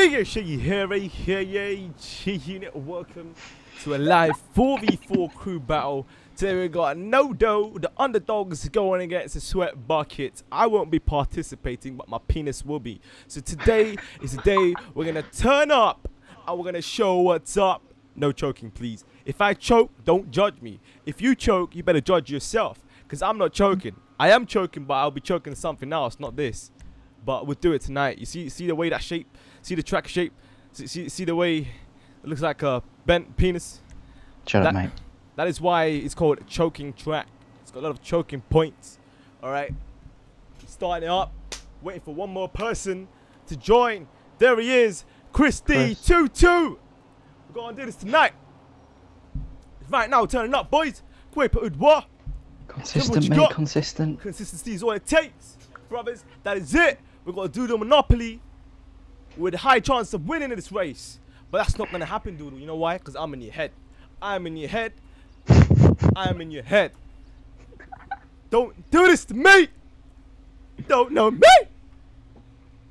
Hey, G-Unit, welcome to a live 4v4 crew battle. Today we got NoDo, the underdogs going against the Sweat Bucket. I won't be participating, but my penis will be. So today is the day we're gonna turn up and we're gonna show what's up. No choking, please. If I choke, don't judge me. If you choke, you better judge yourself, because I'm not choking. I am choking, but I'll be choking something else, not this. But we'll do it tonight. You see the way that shape? See the track shape? See the way it looks like a bent penis? Shut up, mate. That is why it's called a choking track. It's got a lot of choking points. Alright. Starting it up. Waiting for one more person to join. There he is. Chris D22. We're going to do this tonight. Right now, turning up, boys. Consistent, mate. Consistent. Consistency is all it takes. Brothers, that is it. We're going to do the Monopoly with a high chance of winning in this race. But that's not going to happen, Doodle. You know why? Because I'm in your head. I'm in your head. I'm in your head. Don't do this to me. You don't know me.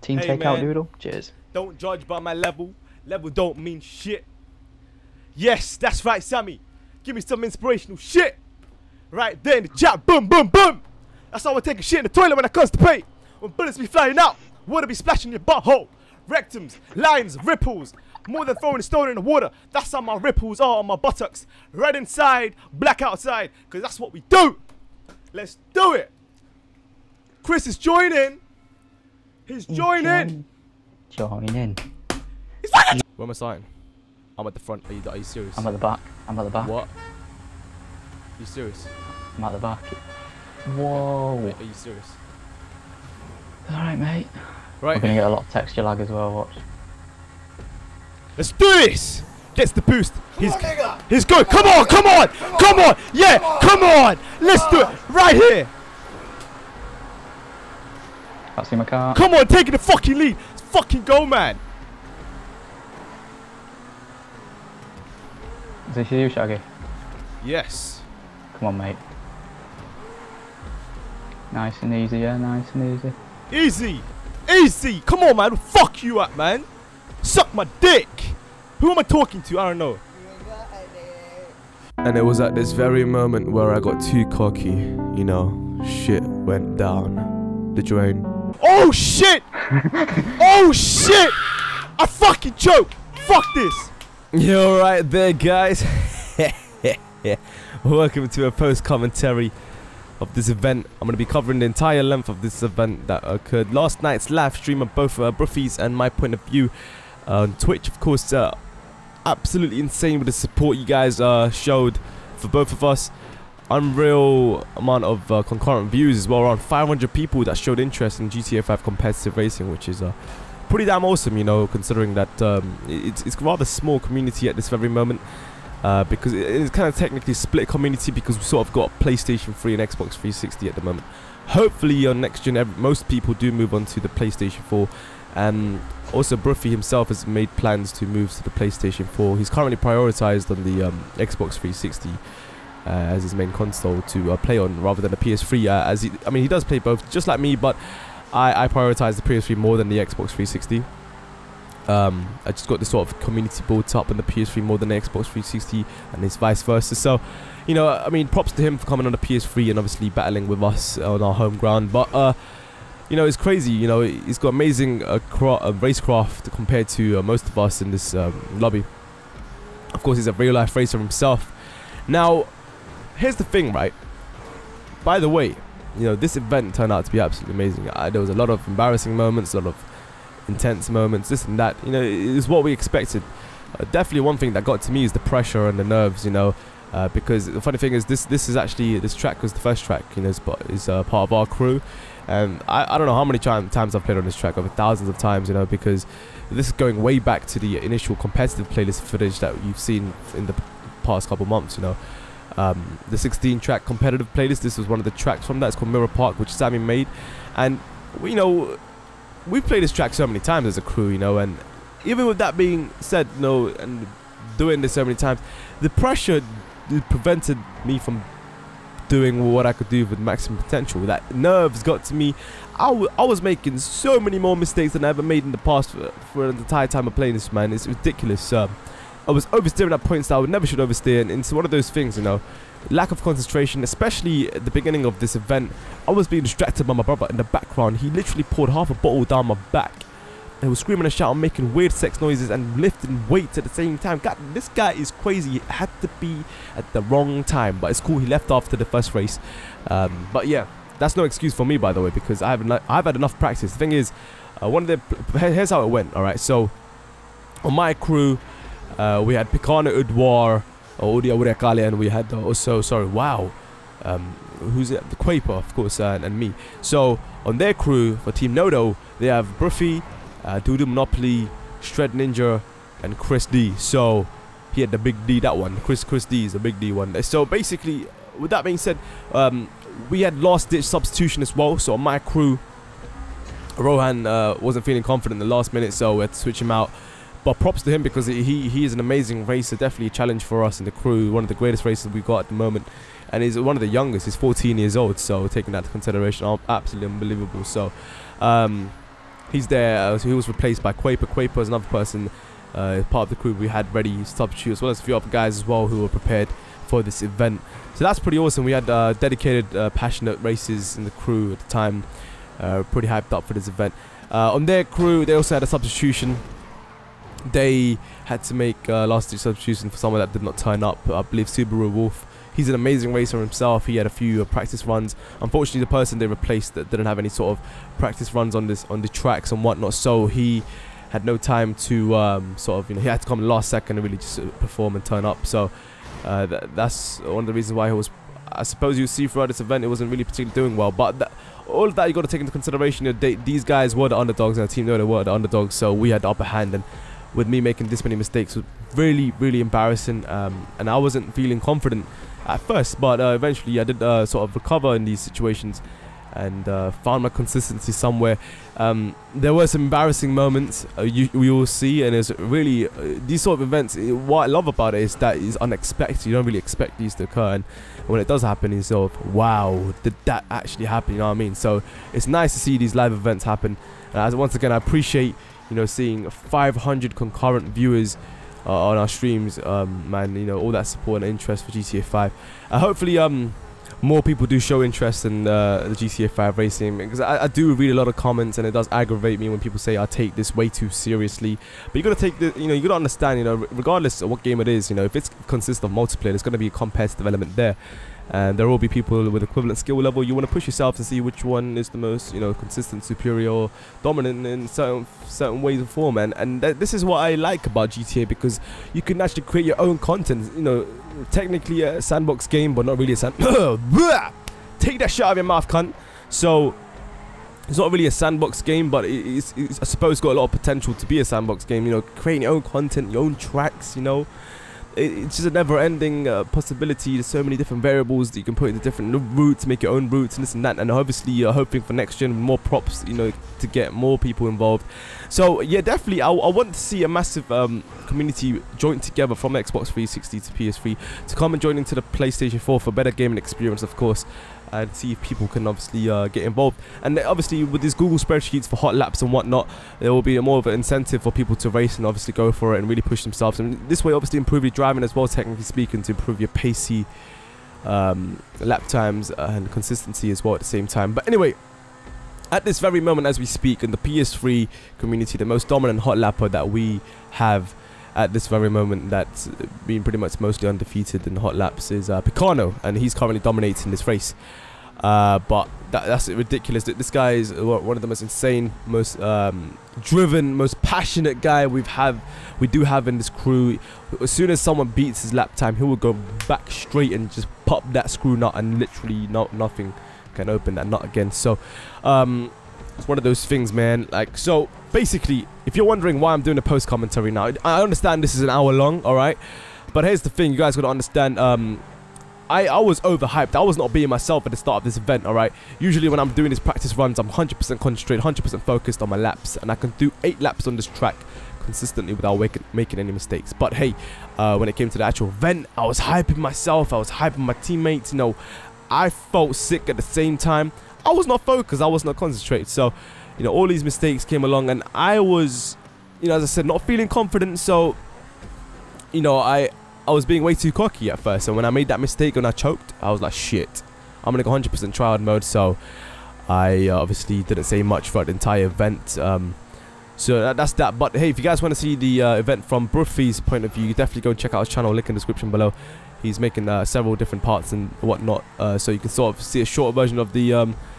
Team takeout, Doodle. Cheers. Don't judge by my level. Level don't mean shit. Yes, that's right, Sammy. Give me some inspirational shit. Right there in the chat. Boom, boom, boom. That's how I take a shit in the toilet when I constipate. When bullets be flying out, water be splashing your butthole. Rectums, lines, ripples. More than throwing a stone in the water. That's how my ripples are on my buttocks. Red inside, black outside. Because that's what we do. Let's do it. Chris is joining. He's joining. Joining. He's fucking. Where am I starting? I'm at the front. Are you serious? I'm at the back. I'm at the back. What? Are you serious? I'm at the back. Whoa. Are you serious? Alright, mate. Right. We're going to get a lot of texture lag as well, watch. Let's do this! Gets the boost. He's good. Come on, come on, come on! Yeah, come on! Let's do it right here! Can't see my car. Come on, taking the fucking lead. Let's fucking go, man. Is this you, Shaggy? Yes. Come on, mate. Nice and easy, yeah, nice and easy. Easy! Easy! Come on, man. Fuck you up, man. Suck my dick. Who am I talking to? I don't know. And it was at this very moment where I got too cocky. You know, shit went down the drain. Oh, shit! Oh, shit! I fucking choked. Fuck this. You're right there, guys. Welcome to a post-commentary of this event. I'm going to be covering the entire length of this event that occurred last night's live stream of both Bruffy's and my point of view on Twitch. Of course, absolutely insane with the support you guys showed for both of us. Unreal amount of concurrent views as well. Around 500 people that showed interest in GTA 5 competitive racing, which is pretty damn awesome, you know, considering that it's a rather small community at this very moment. Because it's kind of technically split community, because we sort of got PlayStation 3 and Xbox 360 at the moment. Hopefully on next gen most people do move on to the PlayStation 4, and also Bruffy himself has made plans to move to the PlayStation 4. He's currently prioritized on the Xbox 360 as his main console to play on, rather than the PS3. I mean he does play both just like me, but I prioritize the PS3 more than the Xbox 360. I just got this sort of community built up on the PS3 more than the Xbox 360, and it's vice versa. So, you know, I mean, props to him for coming on the PS3 and obviously battling with us on our home ground. But, you know, it's crazy. You know, he's got amazing racecraft compared to most of us in this lobby. Of course, he's a real-life racer himself. Now, here's the thing, right? By the way, you know, this event turned out to be absolutely amazing. There was a lot of embarrassing moments, a lot of intense moments, this and that. You know, it is what we expected. Definitely one thing that got to me is the pressure and the nerves, you know, because the funny thing is this track was the first track, you know, is part of our crew, and I don't know how many times I've played on this track, over thousands of times, you know, because this is going way back to the initial competitive playlist footage that you've seen in the past couple months, you know. The 16 track competitive playlist, this was one of the tracks from that. It's called Mirror Park, which Sammy made, and you know, we've played this track so many times as a crew, you know, and even with that being said, you know, and doing this so many times, the pressure prevented me from doing what I could do with maximum potential. That nerves got to me. I was making so many more mistakes than I ever made in the past for an entire time of playing this, man. It's ridiculous. I was oversteering at points that I would never should oversteer, and it's one of those things, you know, lack of concentration, especially at the beginning of this event. I was being distracted by my brother in the background. He literally poured half a bottle down my back. He was screaming and shouting, making weird sex noises and lifting weights at the same time. God, this guy is crazy. He had to be at the wrong time, but it's cool. He left after the first race. But yeah, that's no excuse for me, by the way, because I've had enough practice. The thing is, here's how it went. All right, so on my crew, we had Picano, Udwar, and we had also, who's it? The Quaper, of course, and me. So on their crew for Team NoDo, they have Bruffy, Doodoo Monopoly, Shred Ninja, and Chris D. So he had the big D, that one. Chris D is the big D one. So basically, with that being said, we had last ditch substitution as well. So on my crew, Rohan wasn't feeling confident in the last minute, so we had to switch him out. But props to him, because he is an amazing racer, definitely a challenge for us in the crew, one of the greatest racers we've got at the moment, and he's one of the youngest. He's 14 years old, so taking that into consideration, absolutely unbelievable. So he's there. So he was replaced by Quaper. Quaper is another person, part of the crew we had ready substitute, as well as a few other guys as well who were prepared for this event. So that's pretty awesome. We had dedicated, passionate racers in the crew at the time, pretty hyped up for this event. On their crew, they also had a substitution. They had to make last ditch substitution for someone that did not turn up. I believe Subaru Wolf. He's an amazing racer himself. He had a few practice runs. Unfortunately, the person they replaced that didn't have any sort of practice runs on the tracks and whatnot, so he had no time to he had to come last second and really just perform and turn up. So that's one of the reasons why he was. I suppose you see throughout this event, it wasn't really particularly doing well. But all of that you got to take into consideration. You know, these guys were the underdogs, and the team NoDo were the underdogs, so we had the upper hand. And with me making this many mistakes was really, really embarrassing, and I wasn't feeling confident at first, but eventually I did sort of recover in these situations and found my consistency somewhere. There were some embarrassing moments we all see, and it's really these sort of events, what I love about it is that it's unexpected. You don't really expect these to occur, and when it does happen, it's sort of, wow, did that actually happen? You know what I mean? So it's nice to see these live events happen. As once again, I appreciate, you know, seeing 500 concurrent viewers on our streams, man. You know, all that support and interest for GTA 5. Hopefully, more people do show interest in the GTA 5 racing, because I do read a lot of comments, and it does aggravate me when people say I take this way too seriously. But you gotta take the, you know, you gotta understand, you know, regardless of what game it is, you know, if it consists of multiplayer, there's gonna be a competitive element there. And there will be people with equivalent skill level. You want to push yourself to see which one is the most, you know, consistent, superior, dominant in certain ways of form. And this is what I like about GTA, because you can actually create your own content. You know, technically a sandbox game, but not really a take that shit out of your mouth, cunt. So it's not really a sandbox game, but it's I suppose got a lot of potential to be a sandbox game. You know, creating your own content, your own tracks. You know. It's just a never-ending possibility. There's so many different variables that you can put into different routes, make your own routes and this and that. And obviously you're hoping for next gen, more props, you know, to get more people involved. So yeah, definitely I want to see a massive community joined together from Xbox 360 to PS3 to come and join into the PlayStation 4 for better gaming experience, of course, and see if people can obviously get involved. And obviously with these Google spreadsheets for hot laps and whatnot, there will be more of an incentive for people to race and obviously go for it and really push themselves. And this way obviously improve your driving as well, technically speaking, to improve your pacey lap times and consistency as well at the same time. But anyway, at this very moment as we speak, in the PS3 community, the most dominant hot lapper that we have at this very moment, that's been pretty much mostly undefeated in hot laps, is Picano, and he's currently dominating this race. But that's ridiculous. This guy is one of the most insane, most driven, most passionate guy we do have in this crew. As soon as someone beats his lap time, he will go back straight and just pop that screw nut, and literally nothing can open that nut again. So it's one of those things, man. Like, so basically, if you're wondering why I'm doing a post commentary now, I understand this is an hour long, all right, but here's the thing, you guys got to understand. I was overhyped. I was not being myself at the start of this event, alright? Usually when I'm doing these practice runs, I'm 100% concentrated, 100% focused on my laps, and I can do 8 laps on this track consistently without making any mistakes. But hey, when it came to the actual event, I was hyping myself, I was hyping my teammates, you know. I felt sick at the same time. I was not focused. I was not concentrated. So, you know, all these mistakes came along, and I was, you know, as I said, not feeling confident. So, you know, I was being way too cocky at first. And when I made that mistake and I choked, I was like, shit, I'm gonna go 100% tryhard mode. So I obviously didn't say much throughout the entire event. So that's that. But hey, if you guys want to see the event from Bruffy's point of view, you definitely go and check out his channel. Link in the description below. He's making several different parts and whatnot. So you can sort of see a short version of the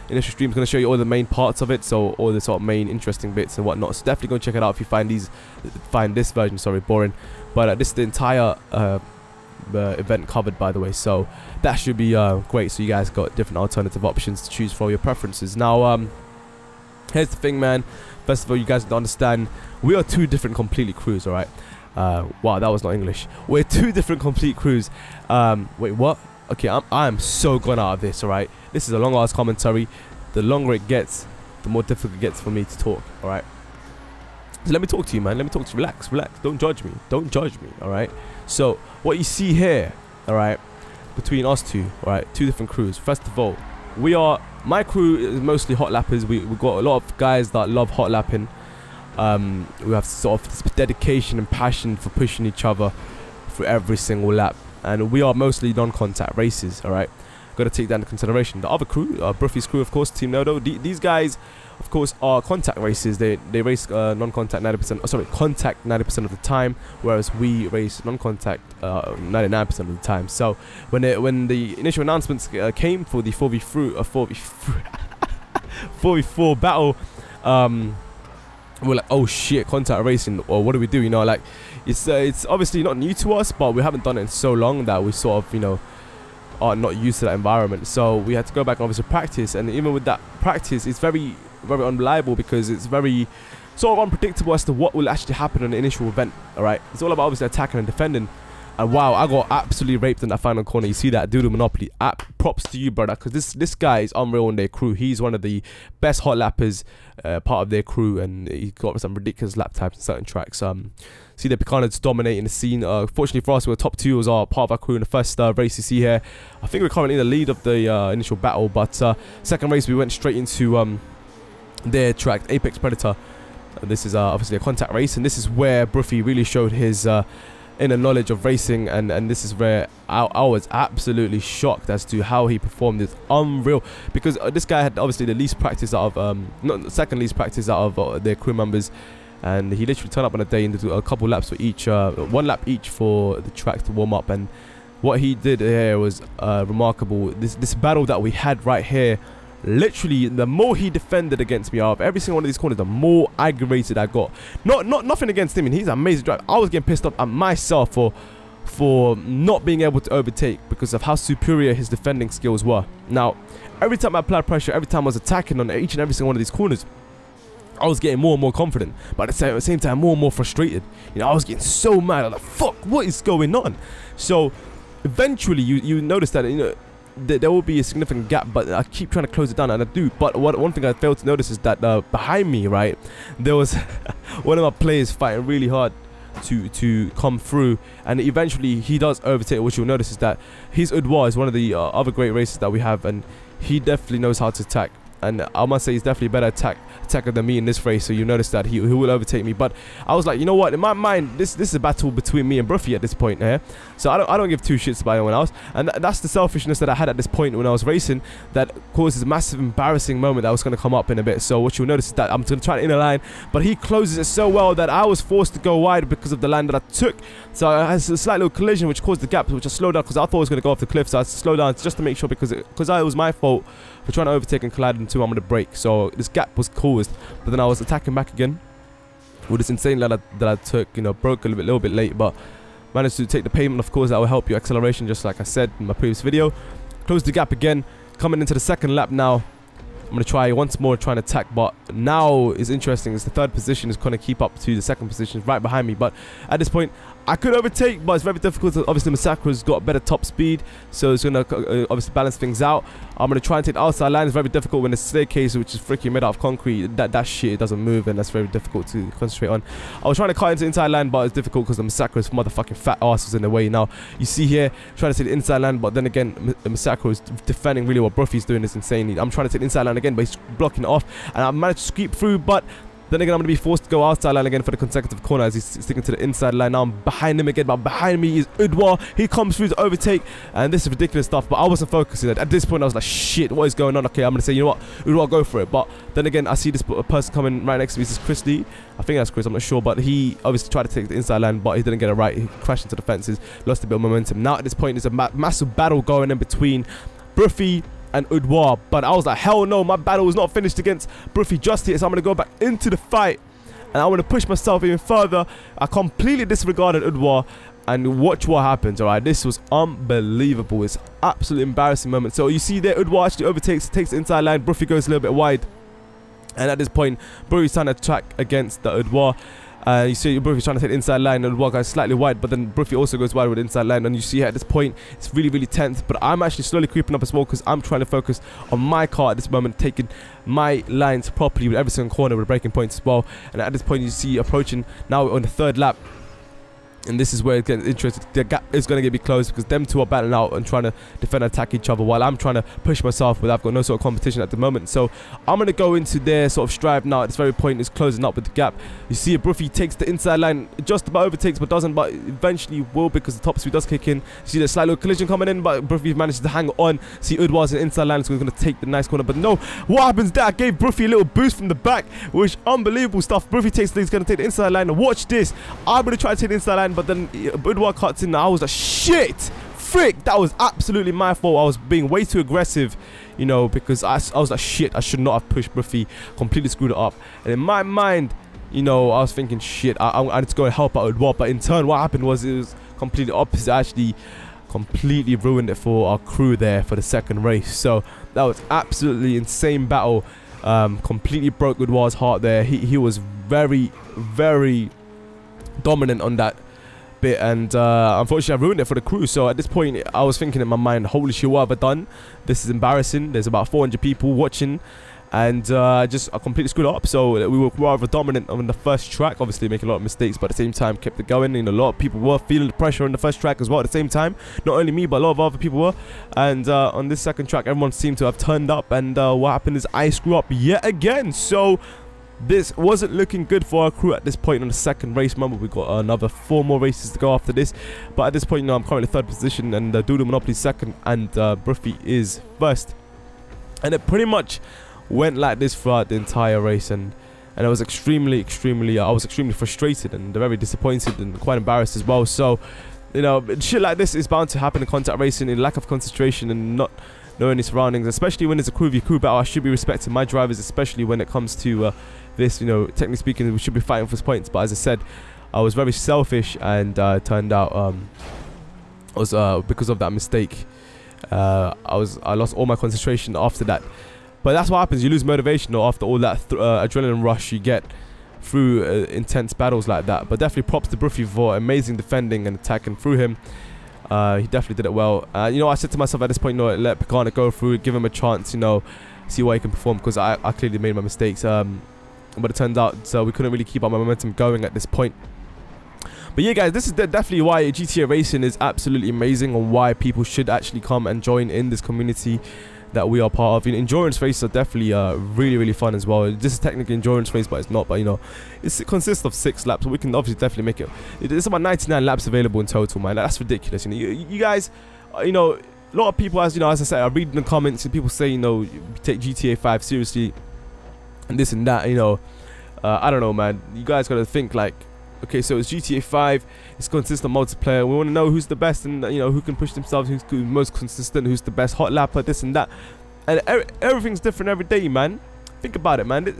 initial stream. It's going to show you all the main parts of it, so all the sort of main interesting bits and whatnot. So definitely go and check it out if you find this version, sorry, boring. But this is the entire event covered, by the way. So that should be great. So you guys got different alternative options to choose for your preferences. Now, here's the thing, man. First of all, you guys need to understand, we are two different completely crews, alright? Wow, that was not English. We're two different complete crews. Wait, what? Okay, I am so gone out of this, alright? This is a long ass commentary. The longer it gets, the more difficult it gets for me to talk, alright? So let me talk to you, man. Let me talk to you. Relax, relax. Don't judge me. Don't judge me, alright? So, what you see here, alright, between us two, alright, two different crews. First of all, my crew is mostly hot lappers. We've got a lot of guys that love hot lapping. We have sort of this dedication and passion for pushing each other through every single lap. And we are mostly non-contact races, alright? Got to take that into consideration. The other crew, Bruffy's crew, of course, Team NoDo, these guys, of course, are contact races. They race non-contact 90%, sorry, contact 90% of the time, whereas we race non-contact 99% of the time. So when the initial announcements came for the 4v4 battle, we're like, oh shit, contact racing, or what do we do? You know, like it's obviously not new to us, but we haven't done it in so long that we sort of, you know, are not used to that environment. So we had to go back and obviously practice, and even with that practice, it's very, very unreliable because it's very sort of unpredictable as to what will actually happen in the initial event. All right, it's all about obviously attacking and defending. And wow, I got absolutely raped in that final corner. You see that Doodle Monopoly. Props to you, brother, because this guy is unreal in their crew. He's one of the best hot lappers, part of their crew, and he's got some ridiculous lap times in certain tracks. See the Picana's dominating the scene. Fortunately for us, we were top 2 as our part of our crew in the first race you see here. I think we're currently in the lead of the initial battle, but second race we went straight into their track, Apex Predator. This is obviously a contact race, and this is where Bruffy really showed his inner knowledge of racing, and this is where I was absolutely shocked as to how he performed. It's unreal, because this guy had obviously the least practice out of not the second least practice out of their crew members, and he literally turned up on a day and did a couple laps for each, 1 lap each for the track to warm up. And what he did here was remarkable. This battle that we had right here, literally the more he defended against me out of every single one of these corners, the more aggravated I got. Nothing against him, and he's an amazing driver. I was getting pissed off at myself for not being able to overtake because of how superior his defending skills were. Now, every time I applied pressure, every time I was attacking on each and every single one of these corners, I was getting more and more confident, but at the same time more and more frustrated. You know, I was getting so mad. I was like, fuck, what is going on? So eventually you notice that, you know, there will be a significant gap, but I keep trying to close it down, and I do. But one thing I failed to notice is that behind me, right, there was one of my players fighting really hard to come through, and eventually he does overtake. What you'll notice is that his Udwa is one of the other great races that we have, and he definitely knows how to attack. And I must say he's definitely a better attacker than me in this race, so you notice that he will overtake me. But I was like, you know what, in my mind, this is a battle between me and Bruffy at this point here, so I don't give two shits about anyone else. And that's the selfishness that I had at this point when I was racing that caused this massive embarrassing moment that was going to come up in a bit. So what you'll notice is that I'm going to try to inner line, but he closes it so well that I was forced to go wide because of the line that I took. So I had a slight little collision which caused the gap, which I slowed down because I thought I was going to go off the cliff. So I slowed down just to make sure, because it was my fault for trying to overtake and collide into him. I'm going to brake. So this gap was caused, but then I was attacking back again with this insane line that I took. You know, broke a little bit late, but managed to take the pavement. Of course, that will help your acceleration, just like I said in my previous video. Close the gap again. Coming into the second lap now. I'm going to try once more, trying to attack, but now is interesting. It's the third position is going to keep up to the second position right behind me, but at this point, I could overtake, but it's very difficult. Obviously, Massacre's got better top speed, so it's going to obviously balance things out. I'm going to try and take the outside line. It's very difficult when the staircase, which is freaking made out of concrete, that shit, it doesn't move, and that's very difficult to concentrate on. I was trying to cut into the inside line, but it's difficult because the Massacre's motherfucking fat ass was in the way. Now, you see here, trying to take the inside line, but then again, Massacre is defending really well. Bruffy's doing this insanely. I'm trying to take the inside line again, but he's blocking it off, and I managed to sweep through, but then again, I'm going to be forced to go outside line again for the consecutive corner as he's sticking to the inside line. Now I'm behind him again, but behind me is Udwar. He comes through to overtake, and this is ridiculous stuff, but I wasn't focusing. At this point, I was like, shit, what is going on? Okay, I'm going to say, you know what, Udwar, go for it. But then again, I see this person coming right next to me. This is Chris Lee. I think that's Chris, I'm not sure, but he obviously tried to take the inside line, but he didn't get it right. He crashed into the fences, lost a bit of momentum. Now at this point, there's a massive battle going in between Bruffy and Udwar, but I was like, hell no, my battle was not finished against Bruffy just yet, so I'm going to go back into the fight, and I want to push myself even further. I completely disregarded Udwar, and watch what happens. Alright, this was unbelievable. It's absolutely embarrassing moment. So you see there, Udwar actually overtakes, takes the inside line, Bruffy goes a little bit wide, and at this point, Bruffy's trying to attack against the Udwar. You see Bruffy's trying to take the inside line, and Udwar goes slightly wide, but then Bruffy also goes wide with the inside line, and you see here at this point, it's really tense, but I'm actually slowly creeping up as well, because I'm trying to focus on my car at this moment, taking my lines properly with every single corner with braking points as well. And at this point, you see approaching now on the third lap, and this is where it gets interesting. The gap is going to get closed because them two are battling out and trying to defend and attack each other, while I'm trying to push myself, but I've got no sort of competition at the moment. So I'm going to go into their sort of strive now. At this very point, is closing up with the gap. You see Bruffy takes the inside line, just about overtakes, but doesn't, but eventually will, because the top speed does kick in. You see the slight little collision coming in, but Bruffy manages to hang on. See Udwar's in the inside line, so he's going to take the nice corner, but no, what happens there? I gave Bruffy a little boost from the back, which unbelievable stuff. Bruffy takes, he's going to take the inside line. Watch this. I'm going to try to take the inside line, but then Udwar cuts in. I was like, shit, frick, that was absolutely my fault. I was being way too aggressive, you know, because I was like, shit, I should not have pushed Bruffy, completely screwed it up. And in my mind, you know, I was thinking, shit, I need to go and help out Udwar, but in turn, what happened was it was completely opposite. I actually completely ruined it for our crew there for the second race. So that was absolutely insane battle. Completely broke Udwar's heart there. He was very dominant on that bit, and unfortunately I ruined it for the crew. So at this point, I was thinking in my mind, holy shit, what have I done? This is embarrassing. There's about 400 people watching, and I completely screwed it up. So we were rather dominant on the first track, obviously making a lot of mistakes, but at the same time kept it going. You know, a lot of people were feeling the pressure on the first track as well at the same time. Not only me, but a lot of other people were. And on this second track, everyone seemed to have turned up, and what happened is I screw up yet again. So this wasn't looking good for our crew at this point on the second race. Remember, we've got another 4 more races to go after this. But at this point, you know, I'm currently third position, and Doodle Monopoly second, and Bruffy is first. And it pretty much went like this throughout the entire race, and I was extremely frustrated and very disappointed and quite embarrassed as well. So, you know, shit like this is bound to happen in contact racing, in lack of concentration and not knowing the surroundings, especially when it's a crew battle. I should be respecting my drivers, especially when it comes to this. You know, technically speaking, we should be fighting for points, but as I said, I was very selfish, and turned out was because of that mistake, I lost all my concentration after that. But that's what happens. You lose motivation after all that adrenaline rush you get through intense battles like that. But definitely props to Bruffy for amazing defending and attacking through him. He definitely did it well. You know, I said to myself at this point, you know, let Pagana go through, give him a chance, you know, see what he can perform, because I clearly made my mistakes. But it turns out we couldn't really keep our momentum going at this point. But yeah, guys, this is definitely why GTA Racing is absolutely amazing, and why people should actually come and join in this community that we are part of. You know, endurance races are definitely really fun as well. This is technically endurance race, but it's not. But you know, it consists of 6 laps, so we can obviously definitely make it. There's about 99 laps available in total, man. That's ridiculous. You know, you guys, you know, a lot of people, as you know, as I said, I read in the comments and people say, you know, take GTA 5 seriously and this and that. You know, I don't know, man. You guys gotta think like, okay, so it's GTA 5, it's consistent multiplayer, we want to know who's the best, and you know, who can push themselves, who's most consistent, who's the best hot lapper, this and that, and everything's different every day, man. Think about it, man.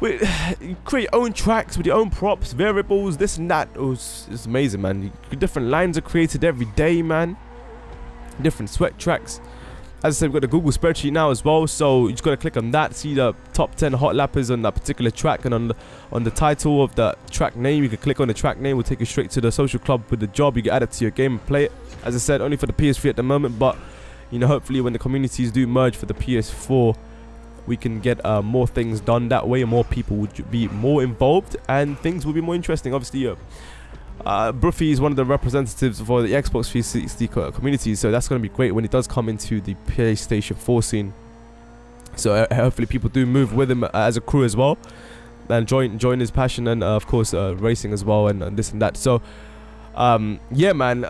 You create your own tracks with your own props, variables, this and that. It's amazing, man. Different lines are created every day, man. Different sweat tracks. As I said, we've got the Google spreadsheet now as well, so you just got to click on that, see the top 10 hot lappers on that particular track, and on the title of the track name, you can click on the track name, will take you straight to the social club with the job. You can add it to your game and play it. As I said, only for the PS3 at the moment, but you know, hopefully when the communities do merge for the PS4, we can get more things done that way, and more people would be more involved, and things will be more interesting. Obviously, Bruffy is one of the representatives for the Xbox 360 community, so that's going to be great when it does come into the PlayStation 4 scene. So hopefully people do move with him as a crew as well, and join his passion, and of course racing as well, and this and that. So yeah, man,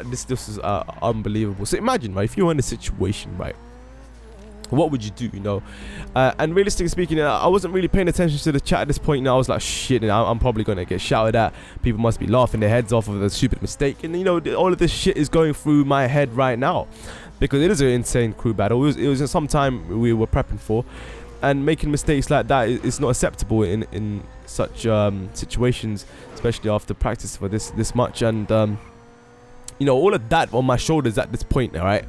this is unbelievable. So imagine, right, if you were in a situation, right, what would you do, you know? And realistically speaking, I wasn't really paying attention to the chat at this point. You know, I was like, shit, you know, I'm probably gonna get shouted at. People must be laughing their heads off of a stupid mistake, and you know, all of this shit is going through my head right now, because it is an insane crew battle. It was some time we were prepping for, and making mistakes like that is not acceptable in such situations, especially after practice for this much. And you know, all of that on my shoulders at this point, all right.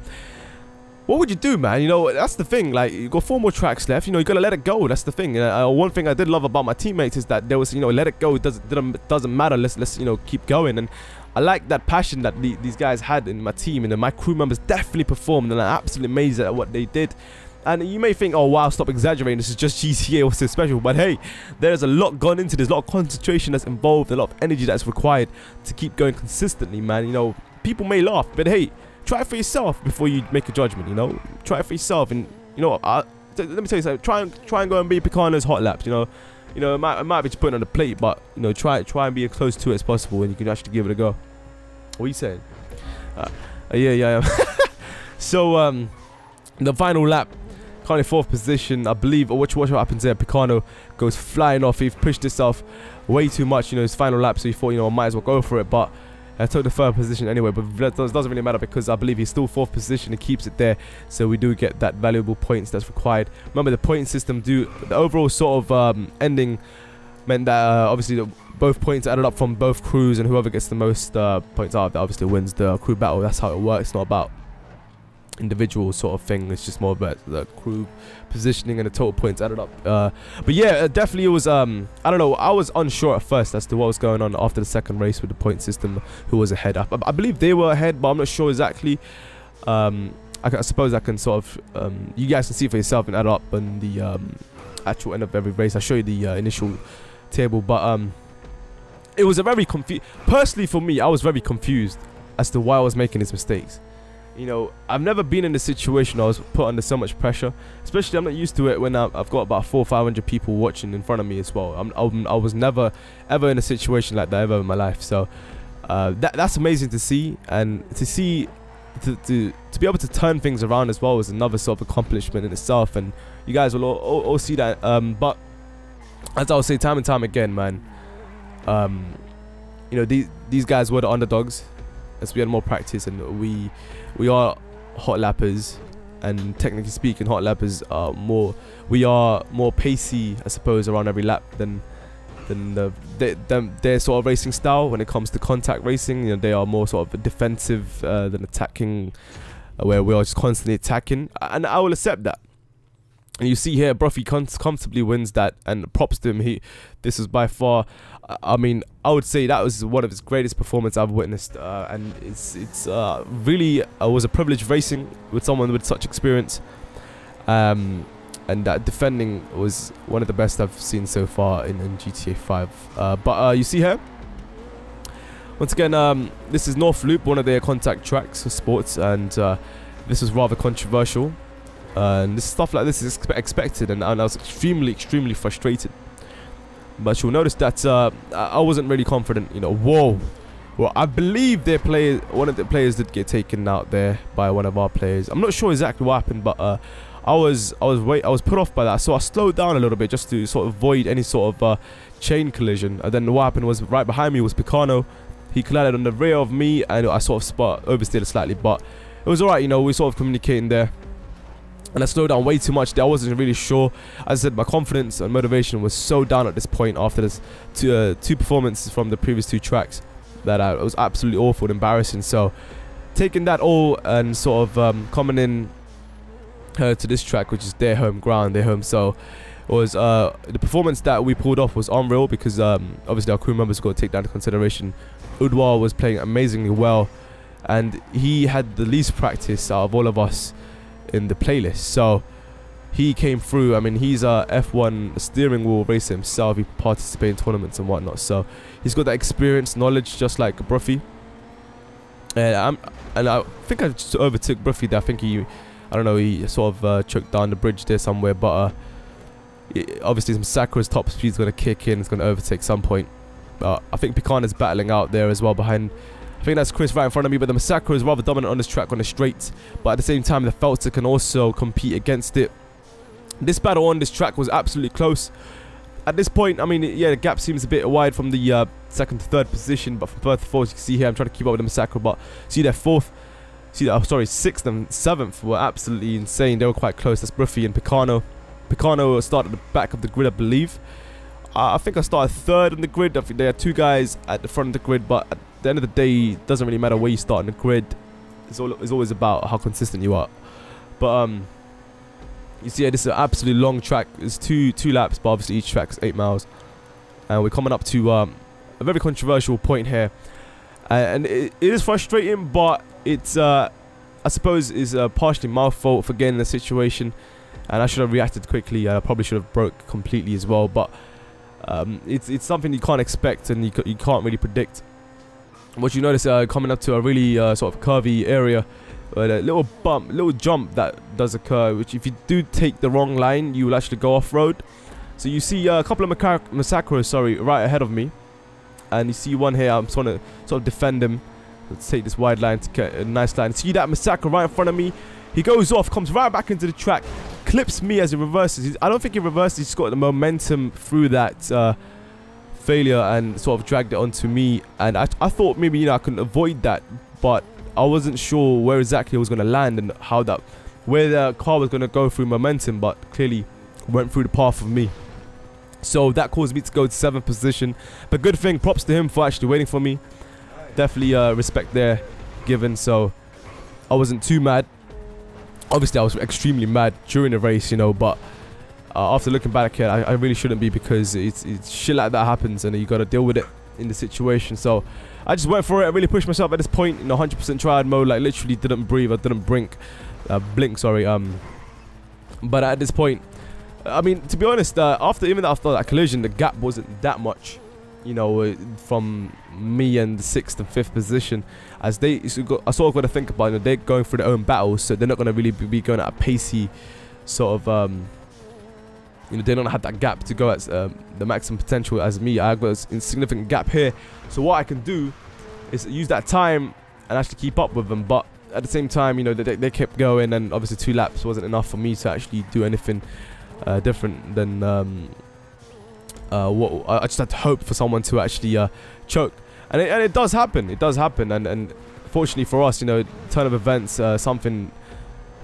What would you do, man? You know, that's the thing. Like, you got 4 more tracks left. You know, you gotta let it go. That's the thing. One thing I did love about my teammates is that there was, you know, let it go. It doesn't matter. Let's you know, keep going. And I like that passion that these guys had in my team, and my crew members definitely performed, and I'm absolutely amazed at what they did. And you may think, oh wow, stop exaggerating, this is just GTA, what's so special? But hey, there's a lot gone into this, a lot of concentration that's involved, a lot of energy that's required to keep going consistently, man. You know, people may laugh, but hey, try it for yourself before you make a judgment, you know? Try it for yourself, and you know, let me tell you something, try and go and be Picano's hot laps, you know? You know, it might be just putting on the plate, but you know, try and be as close to it as possible, and you can actually give it a go. What are you saying? Yeah. So, the final lap, currently 4th position, I believe. Watch what happens there. Picano goes flying off. He pushed himself way too much, you know, his final lap, so he thought, you know, I might as well go for it, but I took the 3rd position anyway. But that doesn't really matter, because I believe he's still 4th position. He keeps it there, so we do get that valuable points that's required. Remember, the point system the overall sort of ending meant that obviously both points added up from both crews, and whoever gets the most points out of that obviously wins the crew battle. That's how it works. It's not about individual sort of thing, it's just more about the crew positioning and the total points added up. But yeah, definitely it was I don't know, I was unsure at first as to what was going on after the 2nd race with the point system, who was ahead. I believe they were ahead, but I'm not sure exactly. I suppose I can sort of you guys can see for yourself and add up on the actual end of every race. I'll show you the initial table, but it was a very personally for me, I was very confused as to why I was making these mistakes. You know, I've never been in a situation I was put under so much pressure. Especially, I'm not used to it when I've got about 400 or 500 people watching in front of me as well. I was never ever in a situation like that ever in my life. So that's amazing to see, and to see to be able to turn things around as well is another sort of accomplishment in itself. And you guys will all see that. But as I'll say time and time again, man, you know, these guys were the underdogs, as we had more practice, and we are hot lappers, and technically speaking, hot lappers are more pacey, I suppose, around every lap than their sort of racing style when it comes to contact racing. You know, they are more sort of defensive than attacking, where we are just constantly attacking, and I will accept that. And you see here, Bruffy comfortably wins that, and props to him. This was by far, I mean, I would say that was one of his greatest performances I've witnessed, and it's really was a privilege racing with someone with such experience, and that defending was one of the best I've seen so far in GTA 5. But you see here, once again, this is North Loop, one of their contact tracks for sports, and this was rather controversial. And this stuff like this is expected, and I was extremely frustrated. But you'll notice that I wasn't really confident. You know, whoa. Well, I believe one of the players did get taken out there by one of our players. I'm not sure exactly what happened, but I was put off by that, so I slowed down a little bit just to sort of avoid any sort of chain collision. And then what happened was, right behind me was Picano. He collided on the rear of me, and I sort of oversteered slightly, but it was alright. You know, we sort of communicating there. And I slowed down way too much. I wasn't really sure. As I said, my confidence and motivation was so down at this point after this two performances from the previous 2 tracks that it was absolutely awful and embarrassing. So taking that all and sort of coming in to this track, which is their home ground, their home, so it was the performance that we pulled off was unreal, because obviously our crew members got to take that into consideration. Udwar was playing amazingly well, and he had the least practice out of all of us in the playlist, so he came through. I mean, he's a F1 steering wheel racer himself. He participates in tournaments and whatnot, so he's got that experience, knowledge, just like Bruffy. And I think I just overtook Bruffy there. I think he sort of choked down the bridge there somewhere, but obviously Masakro's top speed's going to kick in. It's going to overtake some point. I think Pecan is battling out there as well behind. I think that's Chris right in front of me, but the Masakro is rather dominant on this track on the straight, but at the same time the Feltzer can also compete against it. This battle on this track was absolutely close. At this point, I mean, yeah, the gap seems a bit wide from the second to third position, but from third to fourth, you can see here, I'm trying to keep up with the Masakro, but see their fourth, sixth and seventh were absolutely insane. They were quite close. That's Bruffy and Picano. Picano started at the back of the grid, I believe. I think I started third on the grid. I think there are two guys at the front of the grid, but at the end of the day, it doesn't really matter where you start on the grid. It's always about how consistent you are. But you see, this is an absolutely long track. It's two laps, but obviously each track is 8 miles. And we're coming up to a very controversial point here. And it is frustrating, but it's, I suppose, is partially my fault for getting in the situation. And I should have reacted quickly. I probably should have broke completely as well. But it's something you can't expect and you can't really predict. What you notice coming up to a really sort of curvy area, a little bump, little jump that does occur, which if you do take the wrong line, you will actually go off-road. So you see a couple of Masakros, right ahead of me, and you see one here. I'm trying to sort of defend him. Let's take this wide line to get a nice line. See that Masakro right in front of me? He goes off, comes right back into the track, clips me as he reverses. I don't think he reversed. He's got the momentum through that failure and sort of dragged it onto me. And I thought maybe I couldn't avoid that, but I wasn't sure where exactly it was going to land and where the car was going to go through momentum, but clearly went through the path of me. So that caused me to go to 7th position. But good thing, props to him for actually waiting for me. Definitely respect there given. So I wasn't too mad. Obviously, I was extremely mad during the race, but after looking back at it, I really shouldn't be, because it's shit like that happens and you got to deal with it in the situation. So I just went for it. I really pushed myself at this point in 100% triad mode, like literally didn't breathe. I didn't blink. But at this point, I mean, to be honest, after that collision, the gap wasn't that much, from me and the 6th and 5th position. As I sort of got to think about, they're going through their own battles, so they're not going to really be going at a pacey sort of, they don't have that gap to go at the maximum potential as me. I've got a significant gap here, so what I can do is use that time and actually keep up with them. But at the same time, they kept going, and obviously 2 laps wasn't enough for me to actually do anything different than what I just had to hope for someone to actually choke, and it does happen. It does happen, and fortunately for us, turn of events, something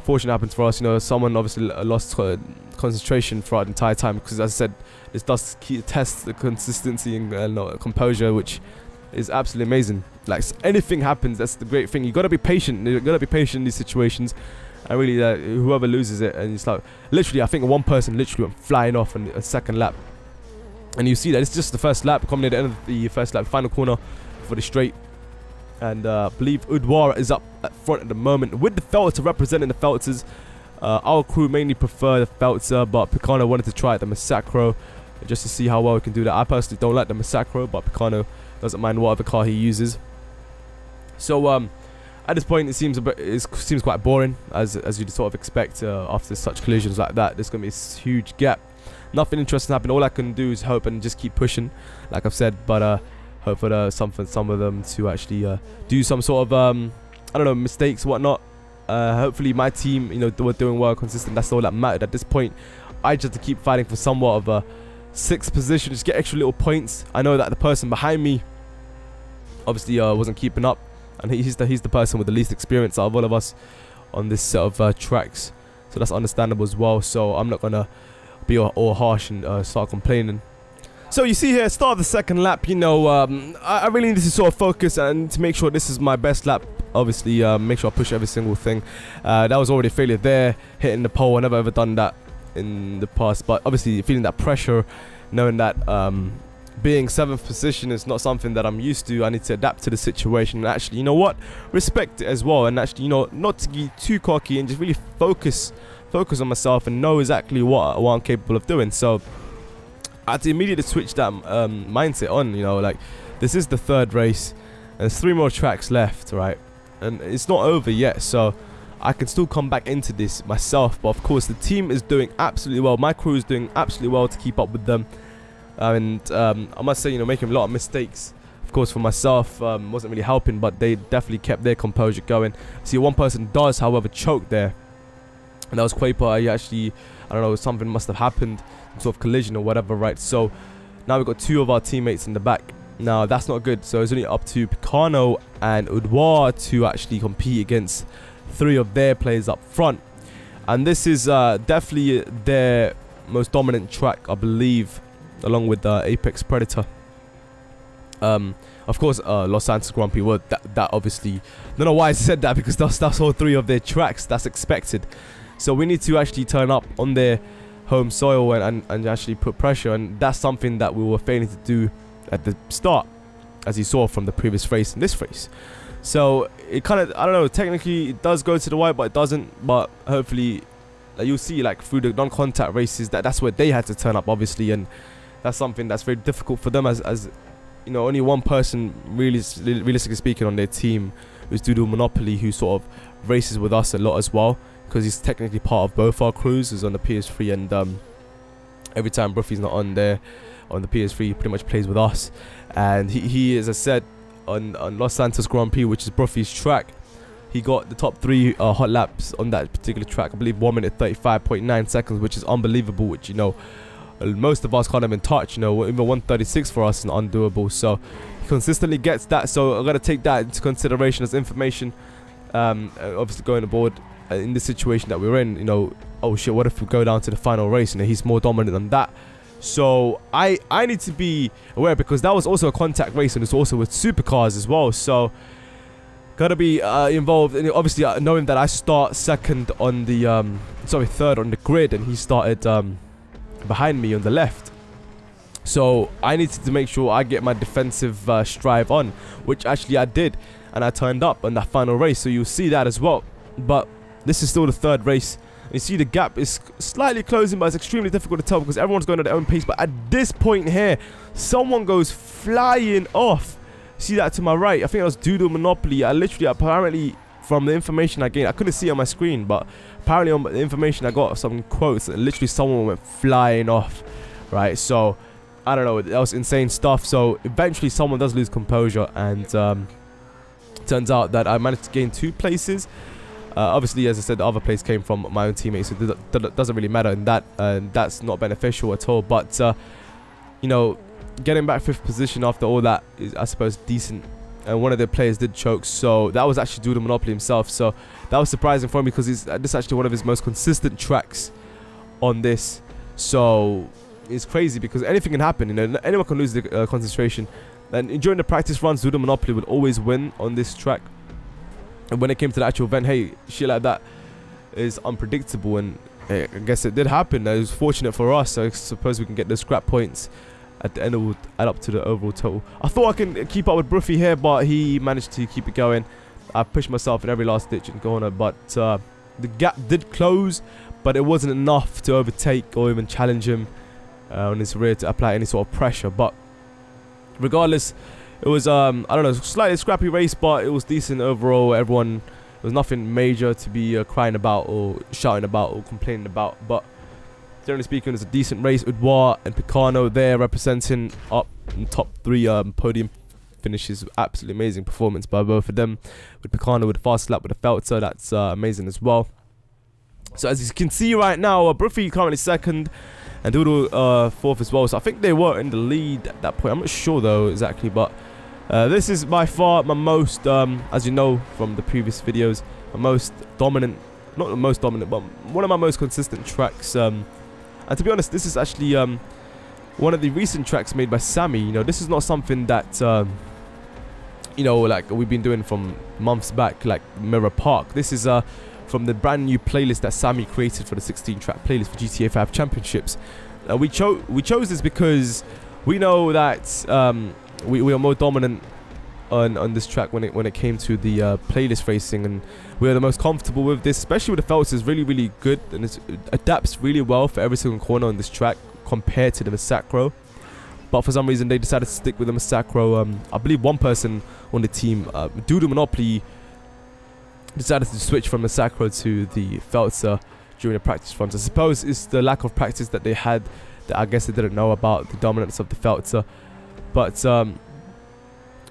fortunate happens for us. Someone obviously lost concentration throughout the entire time, because as I said, this does test the consistency and composure, which is absolutely amazing. Like, anything happens, that's the great thing. You got to be patient. You got to be patient in these situations. And really, whoever loses it, and it's like literally, I think one person literally went flying off in a second lap, and you see that it's just the first lap, coming at the end of the first lap, final corner for the straight. And I believe Udwara is up at front at the moment with the Feltzer representing the Feltzers. Our crew mainly prefer the Feltzer, but Picano wanted to try the Masakro just to see how well we can do that. I personally don't like the Masakro, but Picano doesn't mind whatever car he uses. So at this point, it seems quite boring, as you'd sort of expect after such collisions like that. There's going to be a huge gap. Nothing interesting happened. All I can do is hope and just keep pushing, like I've said. But hope for some of them to actually do some sort of I don't know, mistakes, whatnot. Hopefully my team, were doing well, consistent. That's all that mattered at this point. I just had to keep fighting for somewhat of a 6th position, just get extra little points. I know that the person behind me obviously wasn't keeping up, and he's the person with the least experience out of all of us on this set of tracks, so that's understandable as well. So I'm not gonna be all harsh and start complaining. So you see here, start of the second lap, I really need to sort of focus and to make sure this is my best lap obviously make sure I push every single thing. That was already a failure there, hitting the pole. I never ever done that in the past, but obviously feeling that pressure, knowing that being 7th position is not something that I'm used to. I need to adapt to the situation and actually, you know what, respect it as well, and actually, you know, not to get too cocky and just really focus on myself and know exactly what I'm capable of doing. So I had to immediately switch that mindset on. You know, like, this is the 3rd race and there's 3 more tracks left, right? And it's not over yet, so I can still come back into this myself. But of course the team is doing absolutely well, my crew is doing absolutely well to keep up with them. And I must say, you know, making a lot of mistakes, of course, for myself wasn't really helping, but they definitely kept their composure going. See, one person does, however, choke there, and that was Quaper. He actually, I don't know, something must have happened, some sort of collision or whatever, right? So now we've got 2 of our teammates in the back. Now that's not good, so it's only up to Picano and Udwar to actually compete against 3 of their players up front. And this is definitely their most dominant track, I believe, along with Apex Predator. Of course, Los Santos Grand Prix. Well, that obviously, I don't know why I said that, because that's all 3 of their tracks. That's expected. So we need to actually turn up on their home soil and actually put pressure, and that's something that we were failing to do at the start, as you saw from the previous race and this race. So it kind of, I don't know, technically it does go to the white, but it doesn't. But hopefully, you'll see, like, through the non-contact races, that's where they had to turn up, obviously, and that's something that's very difficult for them, as you know, only one person, realistically speaking, on their team, who's NoDo Monopoly, who sort of races with us a lot as well, because he's technically part of both our crews. He's on the PS3, and every time Bruffy's not on there on the PS3, he pretty much plays with us. And he, as I said, on Los Santos Grand Prix, which is Bruffy's track, he got the top 3 hot laps on that particular track. I believe 1 minute 35.9 seconds, which is unbelievable, which, you know, most of us can't even touch. You know, even 136 for us is undoable. So he consistently gets that, so I'm gonna take that into consideration as information, obviously going aboard in the situation that we're in. You know, oh shit, what if we go down to the final race and he's more dominant than that? So I need to be aware, because that was also a contact race, and it's also with supercars as well. So gotta be involved, and obviously knowing that I start 2nd on the 3rd on the grid, and he started behind me on the left. So I needed to make sure I get my defensive strive on, which actually I did, and I turned up on that final race. So you'll see that as well. But this is still the 3rd race. You see the gap is slightly closing, but it's extremely difficult to tell because everyone's going at their own pace. But at this point here, someone goes flying off. See that to my right? I think it was NoDo Monopoly. I literally, apparently, from the information I gained, I couldn't see it on my screen, but apparently on the information I got, some quotes, literally someone went flying off, right? So I don't know, that was insane stuff. So eventually someone does lose composure, and turns out that I managed to gain 2 places. Obviously, as I said, the other place came from my own teammates, so that doesn't really matter, and that's not beneficial at all. But you know, getting back 5th position after all that is, I suppose, decent. And one of the players did choke, so that was actually NoDo Monopoly himself. So that was surprising for me, because this is actually one of his most consistent tracks on this. So it's crazy, because anything can happen. You know, anyone can lose the concentration. And during the practice runs, NoDo Monopoly would always win on this track. And when it came to the actual event, hey, shit like that is unpredictable, and hey, I guess it did happen. It was fortunate for us. So I suppose we can get the scrap points at the end. It will add up to the overall total. I thought I can keep up with Bruffy here, but he managed to keep it going. I pushed myself in every last ditch and corner, but the gap did close, but it wasn't enough to overtake or even challenge him on his rear to apply any sort of pressure. But regardless, it was I don't know, slightly scrappy race, but it was decent overall. Everyone, there was nothing major to be crying about or shouting about or complaining about. But generally speaking, it was a decent race. Udwar and Picano there representing up in top 3 podium finishes. Absolutely amazing performance by both of them. With Picano with the fast lap with the felt, so that's amazing as well. So as you can see right now, Bruffy currently 2nd, and NoDo 4th as well. So I think they were in the lead at that point. I'm not sure though exactly, but this is by far my most, as you know from the previous videos, my most dominant, not the most dominant, but one of my most consistent tracks. And to be honest, this is actually one of the recent tracks made by Sammy. You know, this is not something that you know, like we've been doing from months back, like Mirror Park. This is from the brand new playlist that Sammy created for the 16-track playlist for GTA 5 Championships. We chose this because we know that we are more dominant on this track when it came to the playlist racing, and we are the most comfortable with this, especially with the felts. Is really good, and it adapts really well for every single corner on this track compared to the Massacro. But for some reason they decided to stick with the Massacro. I believe one person on the team, NoDo Monopoly, decided to switch from Massacro to the Feltzer during the practice runs. I suppose it's the lack of practice that they had that I guess they didn't know about the dominance of the Feltzer. But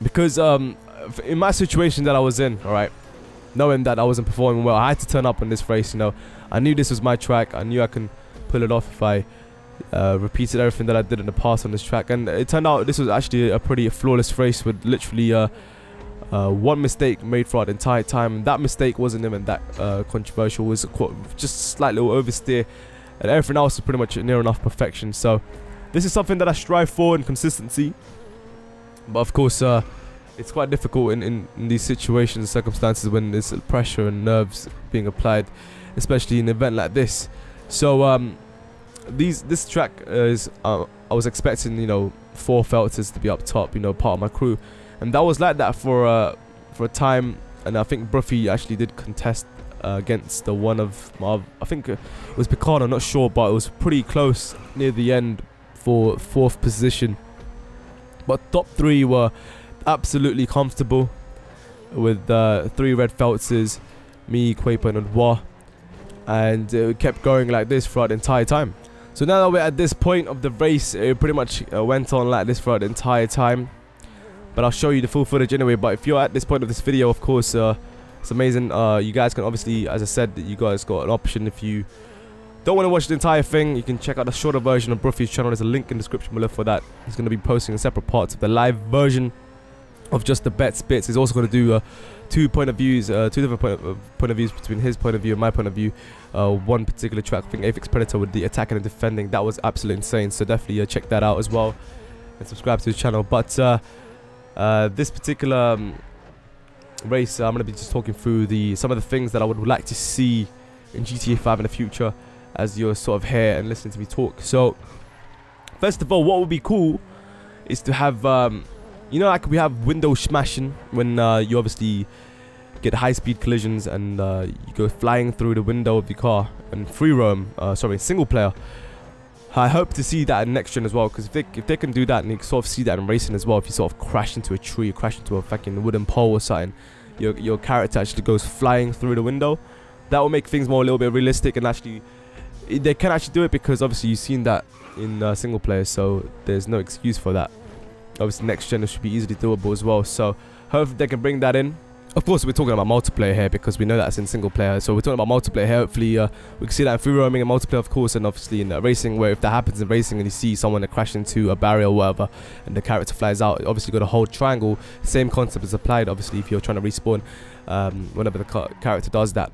because in my situation that I was in, alright, knowing that I wasn't performing well, I had to turn up on this race, you know. I knew this was my track. I knew I can pull it off if I repeated everything that I did in the past on this track. And it turned out this was actually a pretty flawless race with literally one mistake made throughout the entire time. And that mistake wasn't even that controversial. It was just a slight little oversteer, and everything else was pretty much near enough perfection. So this is something that I strive for in consistency. But of course, it's quite difficult in these situations and circumstances when there's pressure and nerves being applied, especially in an event like this. So this track is I was expecting, you know, 4 Felters to be up top, you know, part of my crew, and that was like that for a time. And I think Bruffy actually did contest against the one of my, I think it was Picard, I'm not sure, but it was pretty close near the end for 4th position. But top 3 were absolutely comfortable with 3 red Feltzers, me, Quaper and Odwa, and it kept going like this throughout the entire time. So now that we're at this point of the race, it pretty much went on like this throughout the entire time. But I'll show you the full footage anyway. But if you're at this point of this video, of course, it's amazing. You guys can obviously, as I said, you guys got an option. If you don't want to watch the entire thing, you can check out the shorter version of Bruffy's channel. There's a link in the description below for that. He's going to be posting separate parts of the live version of just the bets bits. He's also going to do 2 point of views, 2 different point of views between his point of view and my point of view. One particular track, I think Apex Predator, with the attacking and defending. That was absolutely insane. So definitely check that out as well and subscribe to his channel. But this particular race, I'm going to be just talking through some of the things that I would like to see in GTA 5 in the future, as you're sort of here and listening to me talk. So first of all, what would be cool is to have you know, like we have window smashing when you obviously get high-speed collisions and you go flying through the window of the car and free roam, single player. I hope to see that in next gen as well, because if they can do that, and you can sort of see that in racing as well, if you sort of crash into a tree, crash into a fucking wooden pole or something, your character actually goes flying through the window. That will make things more a little bit realistic, and actually they can actually do it, because obviously you've seen that in single player, so there's no excuse for that. Obviously next gen should be easily doable as well, so hopefully they can bring that in. Of course, we're talking about multiplayer here because we know that's in single player, so we're talking about multiplayer here. Hopefully we can see that in free roaming and multiplayer, of course, and obviously in racing, where if that happens in racing and you see someone that crashed into a barrier or whatever and the character flies out, obviously got a hold triangle. Same concept is applied obviously if you're trying to respawn whenever the character does that.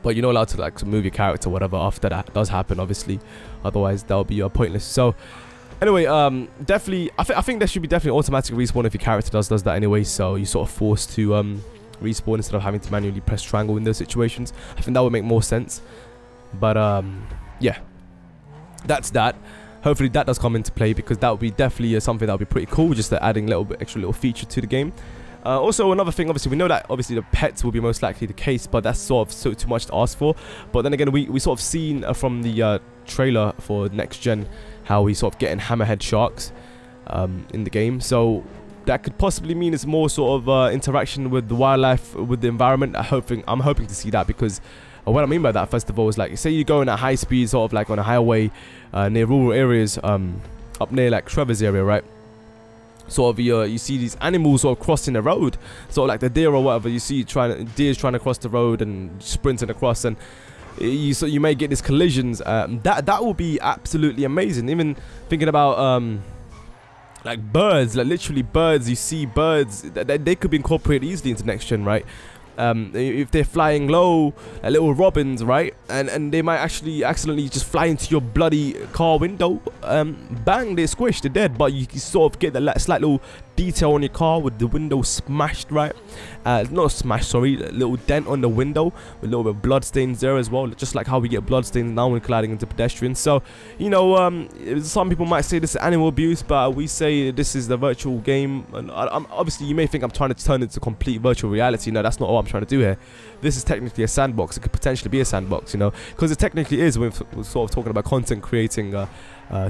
But you're not allowed to like move your character or whatever after that does happen, obviously, otherwise that'll be pointless. So anyway, definitely, I think there should be definitely automatic respawn if your character does that anyway, so you're sort of forced to respawn instead of having to manually press triangle in those situations. I think that would make more sense. But yeah, that's that. Hopefully that does come into play, because that would be definitely something that would be pretty cool, just adding a little bit extra little feature to the game. Also, another thing, obviously, we know that obviously the pets will be most likely the case, but that's sort of too much to ask for. But then again, we sort of seen from the trailer for next gen how we sort of getting hammerhead sharks in the game, so that could possibly mean it's more sort of interaction with the wildlife, with the environment. I'm hoping to see that, because what I mean by that, first of all, is like, say you're going at high speed, sort of like on a highway near rural areas, up near like Trevor's area, right? Sort of you see these animals sort of crossing the road, sort of like the deer or whatever. You see deers trying to cross the road and sprinting across, and you may get these collisions. That will be absolutely amazing. Even thinking about like birds, like literally birds. You see birds that they could be incorporated easily into next gen, right? If they're flying low, like little robins, right? And they might actually accidentally just fly into your bloody car window. Bang, they're squished, they're dead. But you sort of get that slight little detail on your car with the window smashed, right? Not smashed, sorry, a little dent on the window with a little bit of blood stains there as well, just like how we get blood stains now when colliding into pedestrians. So, you know, some people might say this is animal abuse, but we say this is the virtual game. And obviously, you may think I'm trying to turn it to complete virtual reality. No, that's not what I'm trying to do here. This is technically a sandbox. It could potentially be a sandbox, you know, because it technically is. We're sort of talking about content creating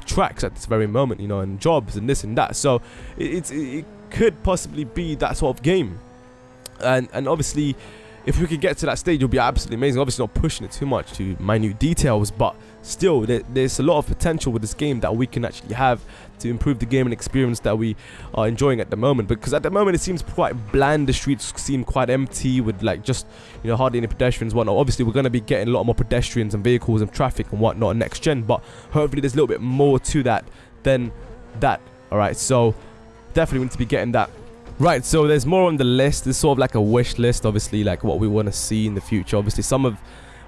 tracks at this very moment, you know, and jobs and this and that. So it could possibly be that sort of game. And obviously, if we could get to that stage, it would be absolutely amazing. Obviously, not pushing it too much to minute details, but still, there's a lot of potential with this game that we can actually have to improve the game and experience that we are enjoying at the moment. Because at the moment, it seems quite bland. The streets seem quite empty with like just, you know, hardly any pedestrians, whatnot. Obviously, we're going to be getting a lot more pedestrians and vehicles and traffic and whatnot next gen, but hopefully, there's a little bit more to that than that. All right, so definitely we need to be getting that. Right, so there's more on the list. There's sort of like a wish list, obviously, like what we want to see in the future. Obviously, some of,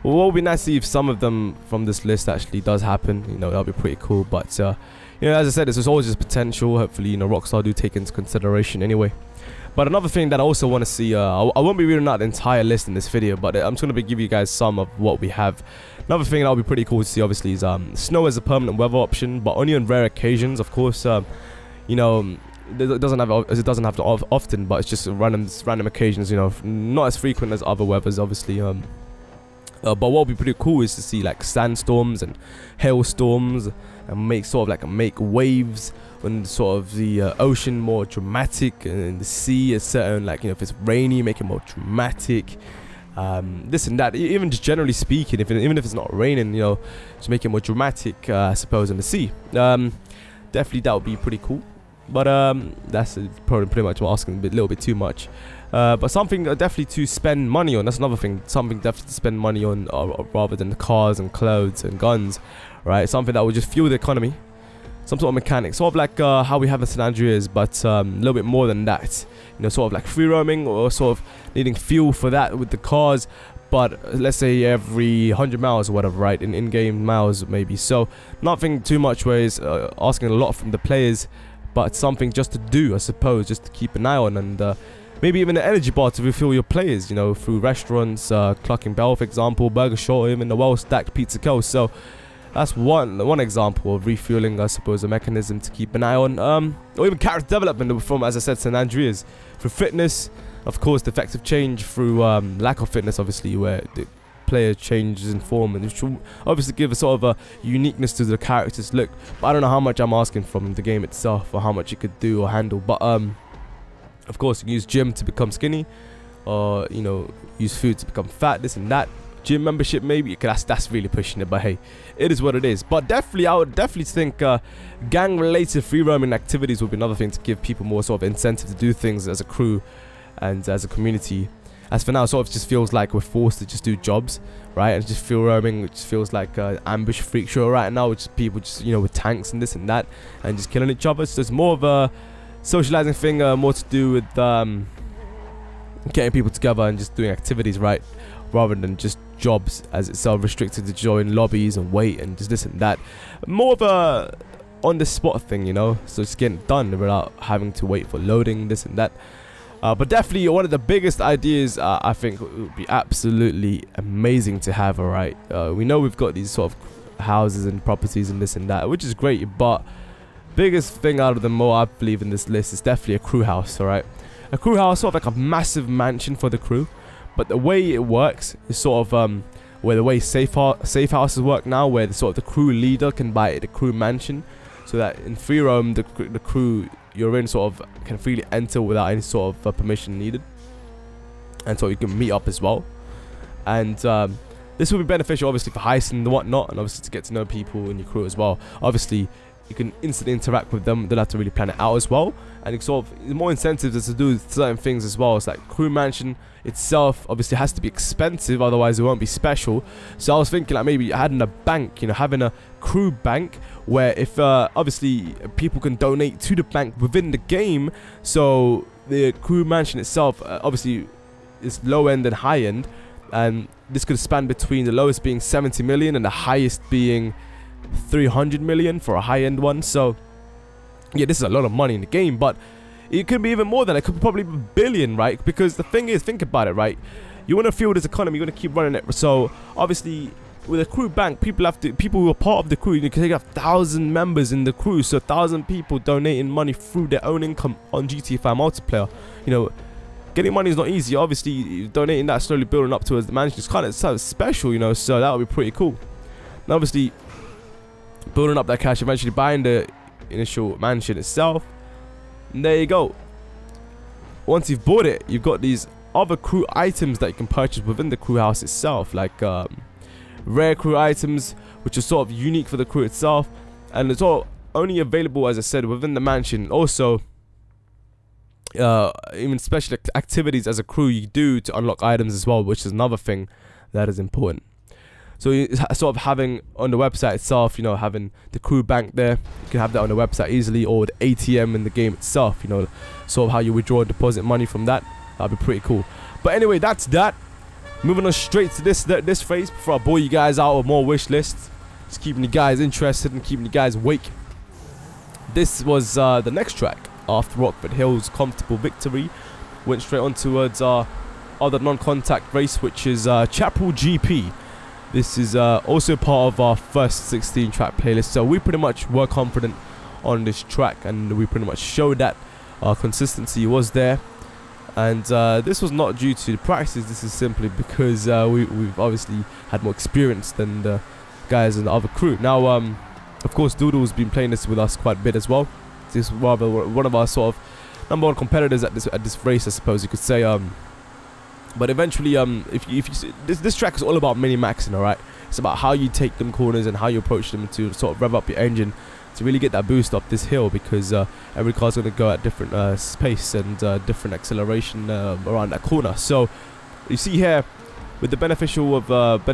well, what would be nice to see if some of them from this list actually does happen. You know, that'll be pretty cool. But, you know, as I said, there's always just potential. Hopefully, you know, Rockstar do take into consideration anyway. But another thing that I also want to see, I won't be reading out the entire list in this video, but I'm just going to give you guys some of what we have. Another thing that would be pretty cool to see, obviously, is snow as a permanent weather option, but only on rare occasions, of course. You know, it doesn't have to often, but it's just random occasions, you know, not as frequent as other weathers, obviously. But what would be pretty cool is to see like sandstorms and hailstorms and make waves and sort of the ocean more dramatic, and the sea is certain, like, you know, if it's rainy, make it more dramatic. This and that, even just generally speaking, even if it's not raining, you know, just make it more dramatic, I suppose, in the sea. Definitely that would be pretty cool. But that's probably pretty much asking a little bit too much. But something definitely to spend money on. That's another thing. Something definitely to spend money on, rather than cars and clothes and guns, right? Something that would just fuel the economy. Some sort of mechanic, sort of like how we have in San Andreas, but a little bit more than that. You know, sort of like free roaming, or sort of needing fuel for that with the cars. But let's say every 100 miles or whatever, right? In-game miles maybe. So nothing too much where it's asking a lot from the players, but something just to do, I suppose, just to keep an eye on, and maybe even an energy bar to refuel your players, you know, through restaurants, Clucking Bell, for example, Burger Shot, or even the well-stacked Pizza Co. So that's one example of refueling, I suppose, a mechanism to keep an eye on, or even character development from, as I said, San Andreas, through fitness, of course, the effective change through lack of fitness, obviously, where the player changes in form, and which will obviously give a sort of a uniqueness to the character's look. But I don't know how much I'm asking from the game itself, or how much it could do or handle. But of course, you can use gym to become skinny, or, you know, use food to become fat, this and that. Gym membership, maybe. That's really pushing it, but hey, it is what it is. But definitely, I would definitely think gang-related free roaming activities would be another thing to give people more sort of incentive to do things as a crew and as a community. As for now, sort of just feels like we're forced to just do jobs, right? And just free roaming, which feels like ambush freak show right now, which is people just, you know, with tanks and this and that, and just killing each other. So it's more of a socializing thing, more to do with getting people together and just doing activities, right? Rather than just jobs as itself, restricted to join lobbies and wait and just this and that. More of a on the spot thing, you know? So it's getting done without having to wait for loading, this and that. But definitely one of the biggest ideas, I think would be absolutely amazing to have, alright? We know we've got these sort of houses and properties and this and that, which is great, but biggest thing out of them all, I believe, in this list is definitely a crew house, alright? A crew house, sort of like a massive mansion for the crew, but the way it works is sort of where the way safe houses work now, where the sort of the crew leader can buy the crew mansion, so that in free roam, the crew you're in sort of can freely enter without any sort of permission needed, and so you can meet up as well. And this will be beneficial, obviously, for heisting and whatnot, and obviously to get to know people in your crew as well. Obviously, you can instantly interact with them. Don't have to really plan it out as well, and it's sort of more incentives to do certain things as well. It's like crew mansion itself obviously has to be expensive, otherwise it won't be special. So I was thinking like maybe having a bank, you know, having a crew bank where if obviously people can donate to the bank within the game, so the crew mansion itself obviously is low end and high end, and this could span between the lowest being 70 million and the highest being 300 million for a high end one. So yeah, this is a lot of money in the game, but It could be even more than that. It could probably be a billion, right? Because the thing is, think about it, right? You want to fuel this economy, you want to keep running it. So obviously, with a crew bank, people who are part of the crew, you can take 1,000 members in the crew, so 1,000 people donating money through their own income on GTA 5 multiplayer. You know, getting money is not easy. Obviously, donating that, slowly building up towards the mansion is kind of special, you know. So that would be pretty cool. And obviously, building up that cash, eventually buying the initial mansion itself. And there you go. Once you've bought it, you've got these other crew items that you can purchase within the crew house itself, like rare crew items, which are sort of unique for the crew itself, and it's all only available, as I said, within the mansion. Also, even special activities as a crew you do to unlock items as well, which is another thing that is important. So sort of having on the website itself, you know, having the crew bank there, you can have that on the website easily, or the ATM in the game itself, you know, sort of how you withdraw and deposit money from that. That'd be pretty cool. But anyway, that's that. Moving on straight to this phase before I bore you guys out with more wish lists. Just keeping you guys interested and keeping you guys awake. This was the next track after Rockford Hill's comfortable victory. Went straight on towards our other non-contact race, which is Chapel GP. This is also part of our first 16 track playlist, so we pretty much were confident on this track, and we pretty much showed that our consistency was there. And this was not due to the practice, this is simply because we've obviously had more experience than the guys in the other crew. Now, of course, NoDo's been playing this with us quite a bit as well. This is rather one of our sort of #1 competitors at this race, I suppose you could say. But eventually, if you see, this track is all about mini-maxing, alright? It's about how you take them corners and how you approach them to sort of rev up your engine to really get that boost up this hill, because every car's going to go at different pace and different acceleration around that corner. So you see here, with the beneficial of what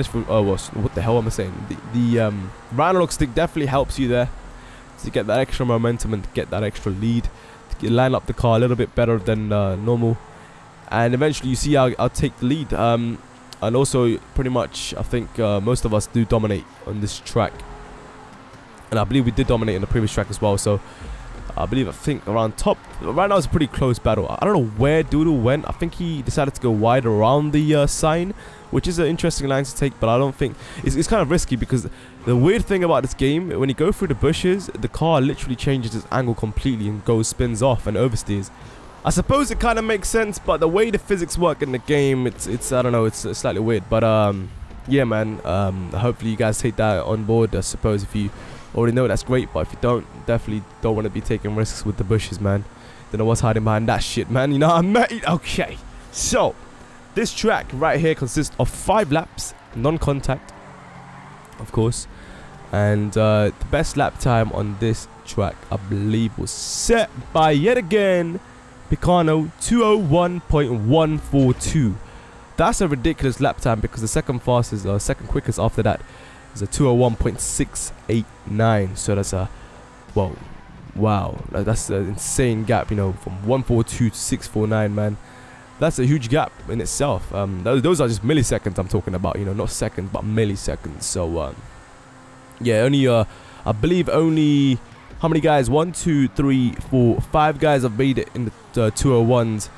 the hell am I saying? The right analog stick definitely helps you there to get that extra momentum and get that extra lead, to line up the car a little bit better than normal. And eventually you see I'll take the lead, and also pretty much I think most of us do dominate on this track, and I believe we did dominate in the previous track as well. So I think around top right now it's a pretty close battle. I don't know where NoDo went. I think he decided to go wide around the sign, which is an interesting line to take, but I don't think it's kind of risky, because the weird thing about this game, when you go through the bushes, the car literally changes its angle completely and spins off and oversteers. I suppose it kind of makes sense, but the way the physics work in the game, it's I don't know, it's slightly weird. But yeah, man, hopefully you guys take that on board. I suppose if you already know, that's great, but if you don't, definitely don't want to be taking risks with the bushes, man. Don't know what's hiding behind that shit, man. You know what I mean? Okay, so this track right here consists of 5 laps, non-contact, of course, and the best lap time on this track, I believe, was set by yet again Picano 201.142. That's a ridiculous lap time, because the second fastest or second quickest after that is a 201.689. So that's a wow, that's an insane gap, you know, from 142 to 649, man. That's a huge gap in itself. Those are just milliseconds I'm talking about, you know, not seconds but milliseconds. So yeah, only I believe only, how many guys? 1, 2, 3, 4, 5 guys have made it in the 201s.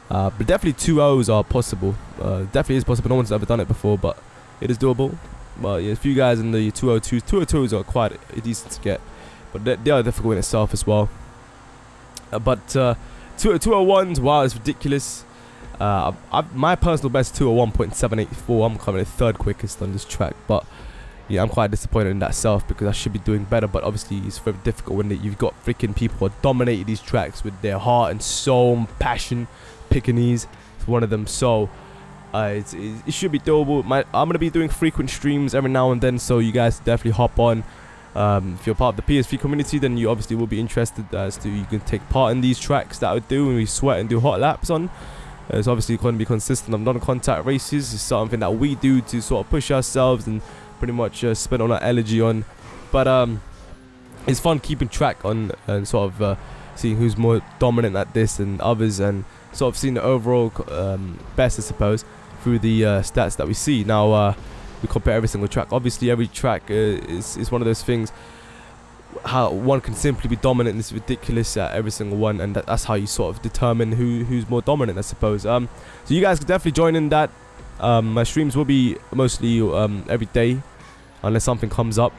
But definitely 2.0s are possible. Definitely is possible. No one's ever done it before, but it is doable. But yeah, a few guys in the 202s. 202s are quite decent to get, but they are difficult in itself as well. But 201s, wow, it's ridiculous. My personal best 201.784. I'm coming in 3rd quickest on this track, but yeah, I'm quite disappointed in that self, because I should be doing better. But obviously it's very difficult when you've got freaking people who are dominating these tracks with their heart and soul and passion. Piccaninny is one of them. So it should be doable. I'm gonna be doing frequent streams every now and then, so you guys definitely hop on. If you're part of the PSV community, then you obviously will be interested as to you can take part in these tracks that I would do when we sweat and do hot laps on. It's obviously going to be consistent of non-contact races. It's something that we do to sort of push ourselves and pretty much spend all our energy on. But it's fun keeping track on and sort of seeing who's more dominant at this than others, and sort of seeing the overall best, I suppose, through the stats that we see. Now we compare every single track. Obviously every track is one of those things how one can simply be dominant is ridiculous at every single one, and that's how you sort of determine who's more dominant, I suppose. So you guys can definitely join in that. My streams will be mostly every day, unless something comes up,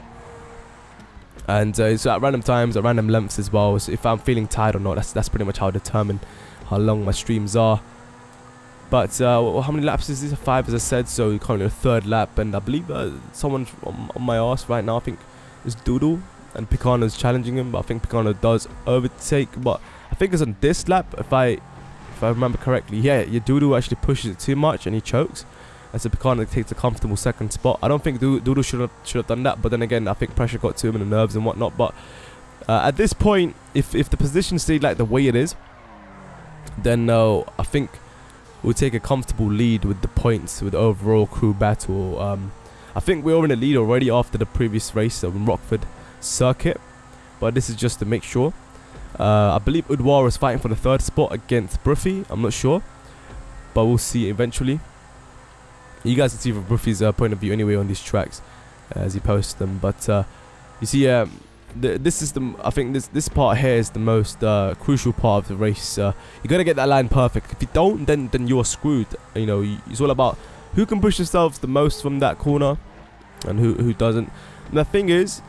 and it's at random times, at random lengths as well. So if I'm feeling tired or not, that's pretty much how I determine how long my streams are. But how many laps is this? 5, as I said. So currently a 3rd lap, and I believe someone's on my ass right now. I think it's NoDo, and Picano's challenging him, but I think Picano does overtake. But I think it's on this lap, if I remember correctly. Yeah, NoDo actually pushes it too much and he chokes, and so Picano takes a comfortable 2nd spot. I don't think NoDo should have done that, but then again, I think pressure got to him and the nerves and whatnot. But at this point, if the position stayed like the way it is, then I think we'll take a comfortable lead with the points, with the overall crew battle. I think we were in the lead already after the previous race in Rockford circuit, but this is just to make sure. I believe Udwar is fighting for the 3rd spot against Bruffy. I'm not sure, but we'll see eventually. You guys can see from Bruffy's point of view anyway on these tracks as he posts them. But you see, this is I think this part here is the most crucial part of the race. You gotta get that line perfect. If you don't, then you're screwed. You know, it's all about who can push themselves the most from that corner and who doesn't. And the thing is,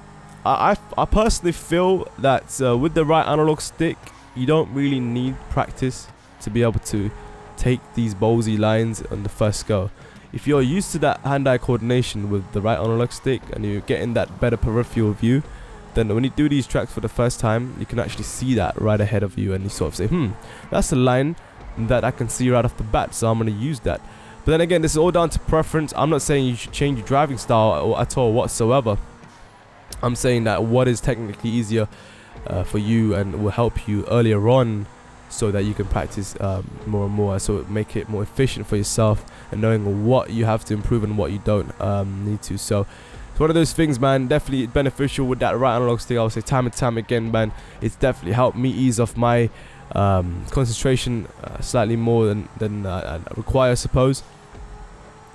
I personally feel that with the right analog stick, you don't really need practice to be able to take these ballsy lines on the first go. If you're used to that hand-eye coordination with the right analog stick and you're getting that better peripheral view, then when you do these tracks for the first time, you can actually see that right ahead of you, and you sort of say, that's a line that I can see right off the bat, so I'm going to use that. But then again, this is all down to preference. I'm not saying you should change your driving style at all whatsoever. I'm saying that what is technically easier for you and will help you earlier on, so that you can practice more and more, so make it more efficient for yourself, and knowing what you have to improve and what you don't need to. So it's one of those things, man. Definitely beneficial with that right analog stick. I would say time and time again, man, it's definitely helped me ease off my concentration slightly more than I require, I suppose,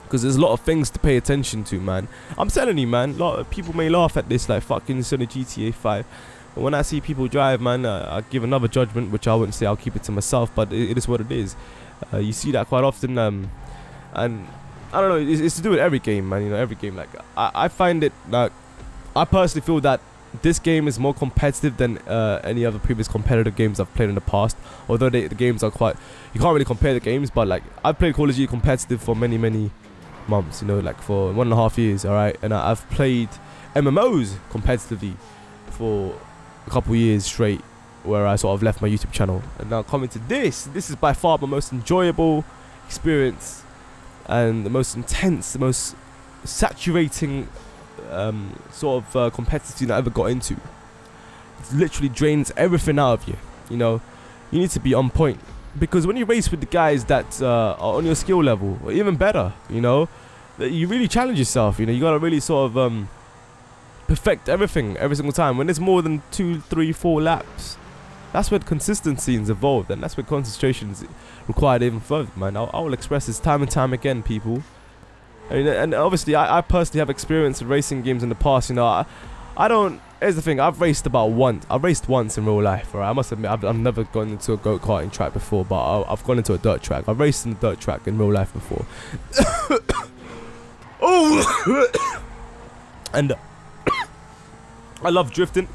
because there's a lot of things to pay attention to, man. I'm telling you, man, a lot of people may laugh at this, like fucking Sony GTA 5. But when I see people drive, man, I give another judgment, which I wouldn't say, I'll keep it to myself, but it is what it is. You see that quite often, and I don't know, it's to do with every game, man. You know, every game. Like I find it, like, I personally feel that this game is more competitive than any other previous competitive games I've played in the past. Although the games are quite, you can't really compare the games, but like I've played Call of Duty competitive for many months, you know, like for 1.5 years, alright, and I've played MMOs competitively for a couple years straight, where I sort of left my YouTube channel, and now coming to this is by far my most enjoyable experience and the most intense, the most saturating sort of competitive scene I ever got into. It literally drains everything out of you. You know, you need to be on point, because when you race with the guys that are on your skill level, or even better, you know, that you really challenge yourself. You know, you gotta really sort of perfect everything every single time. When there's more than 2, 3, 4 laps, that's where consistency is involved, and that's where concentration is required even further, man. I will express this time and time again, people. And obviously, I personally have experience in racing games in the past. You know, I don't. Here's the thing: I've raced about once. I've raced once in real life. Right? I must admit, I've never gone into a go-karting track before, but I've gone into a dirt track. I've raced in a dirt track in real life before. Oh, and I love drifting.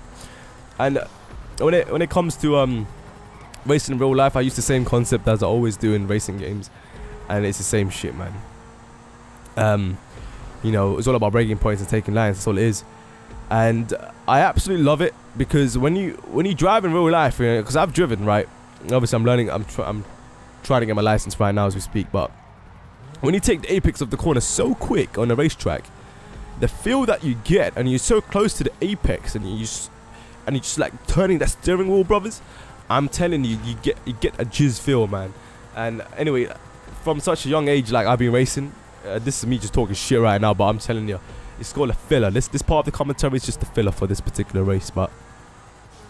And when it comes to racing in real life, I use the same concept as I always do in racing games, and it's the same shit, man. You know, it's all about breaking points and taking lines. That's all it is, and I absolutely love it, because when you drive in real life, you know, because I've driven, right? Obviously, I'm learning. I'm trying to get my license right now as we speak. But when you take the apex of the corner so quick on a racetrack, the feel that you get, and you're so close to the apex, and you just like turning that steering wheel, brothers. I'm telling you, you get a jizz feel, man. And anyway, from such a young age, like I've been racing. This is me just talking shit right now, but I'm telling you, it's called a filler. This part of the commentary is just a filler for this particular race. But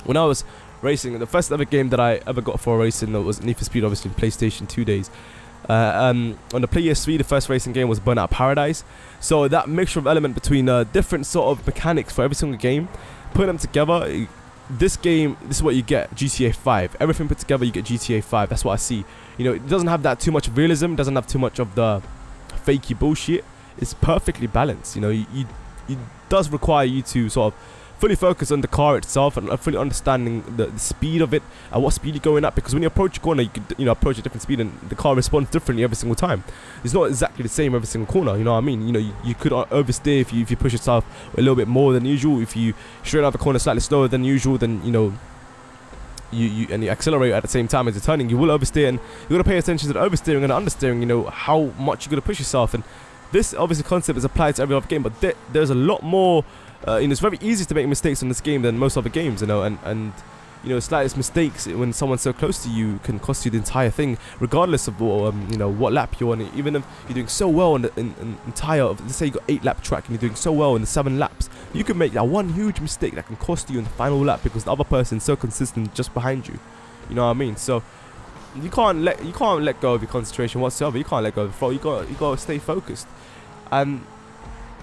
when I was racing, the first ever game that I ever got for racing was Need for Speed, obviously in PlayStation 2 days. On the PS3, the first racing game was Burnout Paradise. So that mixture of element between different sort of mechanics for every single game putting them together, this game, this is what you get. GTA 5. Everything put together, you get GTA 5. That's what I see. You know, it doesn't have that too much realism. Doesn't have too much of the fakey bullshit. It's perfectly balanced. You know, it does require you to sort of fully focus on the car itself and fully understanding the speed of it and what speed you're going at, because when you approach a corner, you could, you know, approach a different speed and the car responds differently every single time. It's not exactly the same every single corner, you know what I mean? You know, you could oversteer if you push yourself a little bit more than usual. If you straight out the corner slightly slower than usual, then, you know, you accelerate at the same time as you're turning, you will oversteer, and you got to pay attention to the oversteering and the understeering, you know, how much you're going to push yourself. And this obviously concept is applied to every other game, but there's a lot more. You know, it's very easy to make mistakes in this game than most other games, you know, and you know, slightest mistakes when someone's so close to you can cost you the entire thing, regardless of you know, what lap you're on. Even if you're doing so well in the entire, let's say you got 8 lap track and you're doing so well in the 7 laps, you can make that one huge mistake that can cost you in the final lap because the other person's so consistent just behind you. You know what I mean? So you can't let go of your concentration whatsoever. You can't let go of the flow. You got to stay focused. And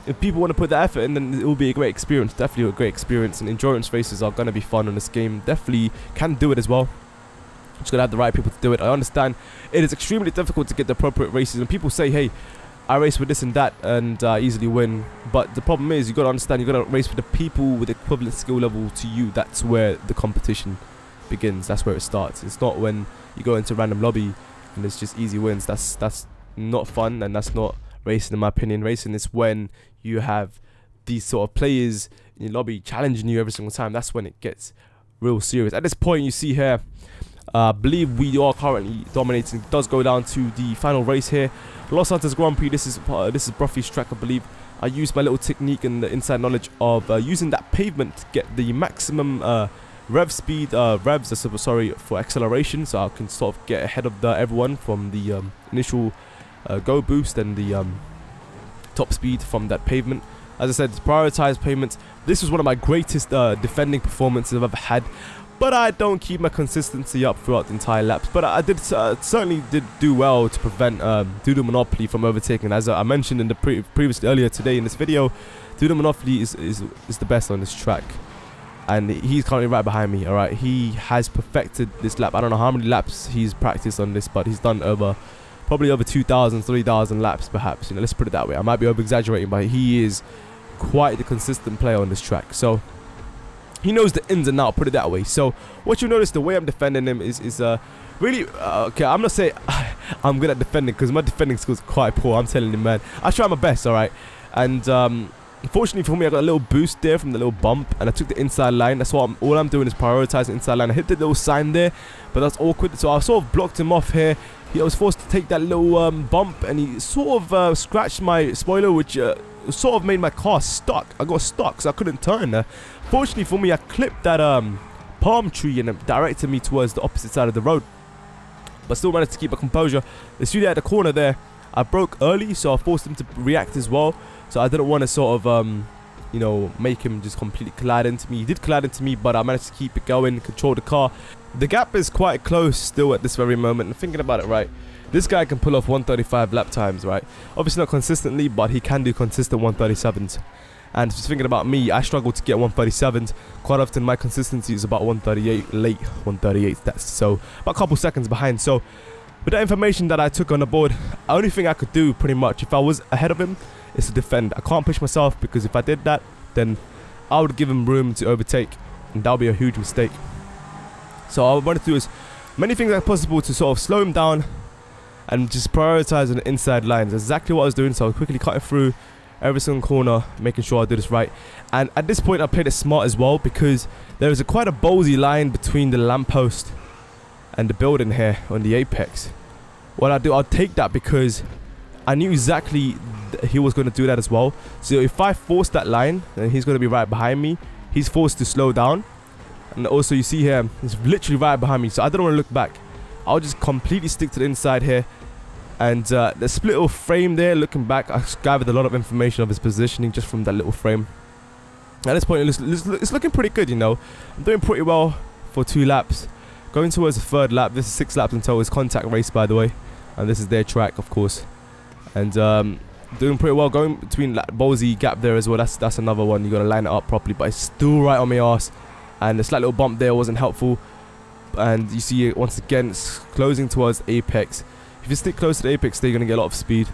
if people want to put that effort in, then it will be a great experience. Definitely a great experience, and endurance races are going to be fun on this game. Definitely can do it as well. Just got to have the right people to do it. I understand it is extremely difficult to get the appropriate races, and people say, hey, I race with this and that and easily win. But the problem is, you got to understand, you got to race with the people with equivalent skill level to you. That's where the competition begins. That's where it starts. It's not when you go into a random lobby and it's just easy wins. That's not fun, and that's not racing, in my opinion. Racing is when you have these sort of players in your lobby challenging you every single time. That's when it gets real serious. At this point, you see here, I believe we are currently dominating. It does go down to the final race here, Los Santos Grand Prix. This is Bruffy's track, I believe. I used my little technique and the inside knowledge of using that pavement to get the maximum revs for acceleration, so I can sort of get ahead of everyone from the initial go boost and the top speed from that pavement. As I said, prioritize pavements. This was one of my greatest defending performances I've ever had, but I don't keep my consistency up throughout the entire laps. But I did certainly did do well to prevent NoDo Monopoly from overtaking. As I mentioned in the earlier today in this video, NoDo Monopoly is the best on this track, and he's currently right behind me. All right, he has perfected this lap. I don't know how many laps he's practiced on this, but he's done probably over 2,000, 3,000 laps, perhaps. You know, let's put it that way. I might be over exaggerating, but he is quite the consistent player on this track. So he knows the ins and outs, put it that way. So what you notice, the way I'm defending him is really okay. I'm not saying I'm good at defending, because my defending skills are quite poor. I'm telling you, man, I try my best. All right, and unfortunately for me, I got a little boost there from the little bump, and I took the inside line. That's what all I'm doing is prioritizing inside line. I hit the little sign there, but that's awkward. So I sort of blocked him off here. I was forced to take that little bump, and he sort of scratched my spoiler, which sort of made my car stuck. I got stuck, so I couldn't turn. Fortunately for me, I clipped that palm tree and it directed me towards the opposite side of the road, but still managed to keep my composure. The studio at the corner there, I broke early, so I forced him to react as well. So I didn't want to sort of you know, make him just completely collide into me. He did collide into me, but I managed to keep it going, control the car. The gap is quite close still at this very moment. And thinking about it, right, this guy can pull off 135 lap times, right? Obviously not consistently, but he can do consistent 137s. And just thinking about me, I struggle to get 137s. Quite often my consistency is about 138, late 138. That's so about a couple seconds behind. So with that information that I took on the board, the only thing I could do pretty much if I was ahead of him is to defend. I can't push myself, because if I did that, then I would give him room to overtake, and that would be a huge mistake. So I want to do as many things as possible to sort of slow him down and just prioritize on the inside lines. That's exactly what I was doing. So I was quickly cutting through every single corner, making sure I do this right. And at this point, I played it smart as well, because there is quite a ballsy line between the lamppost and the building here on the apex. What I do, I'll take that, because I knew exactly he was going to do that as well. So if I force that line, then he's going to be right behind me. He's forced to slow down. And also you see here, he's literally right behind me. So I don't want to look back. I'll just completely stick to the inside here. And the split little frame there, looking back, I gathered a lot of information of his positioning just from that little frame. At this point, it's looking pretty good, you know. I'm doing pretty well for 2 laps. Going towards the 3rd lap. This is 6 laps until his contact race, by the way. And this is their track, of course. And doing pretty well, going between like Ballsy gap there as well. That's another one. You got to line it up properly, but it's still right on my arse, and the slight little bump there wasn't helpful. And you see it once again, it's closing towards apex. If you stick close to the apex, they're gonna get a lot of speed.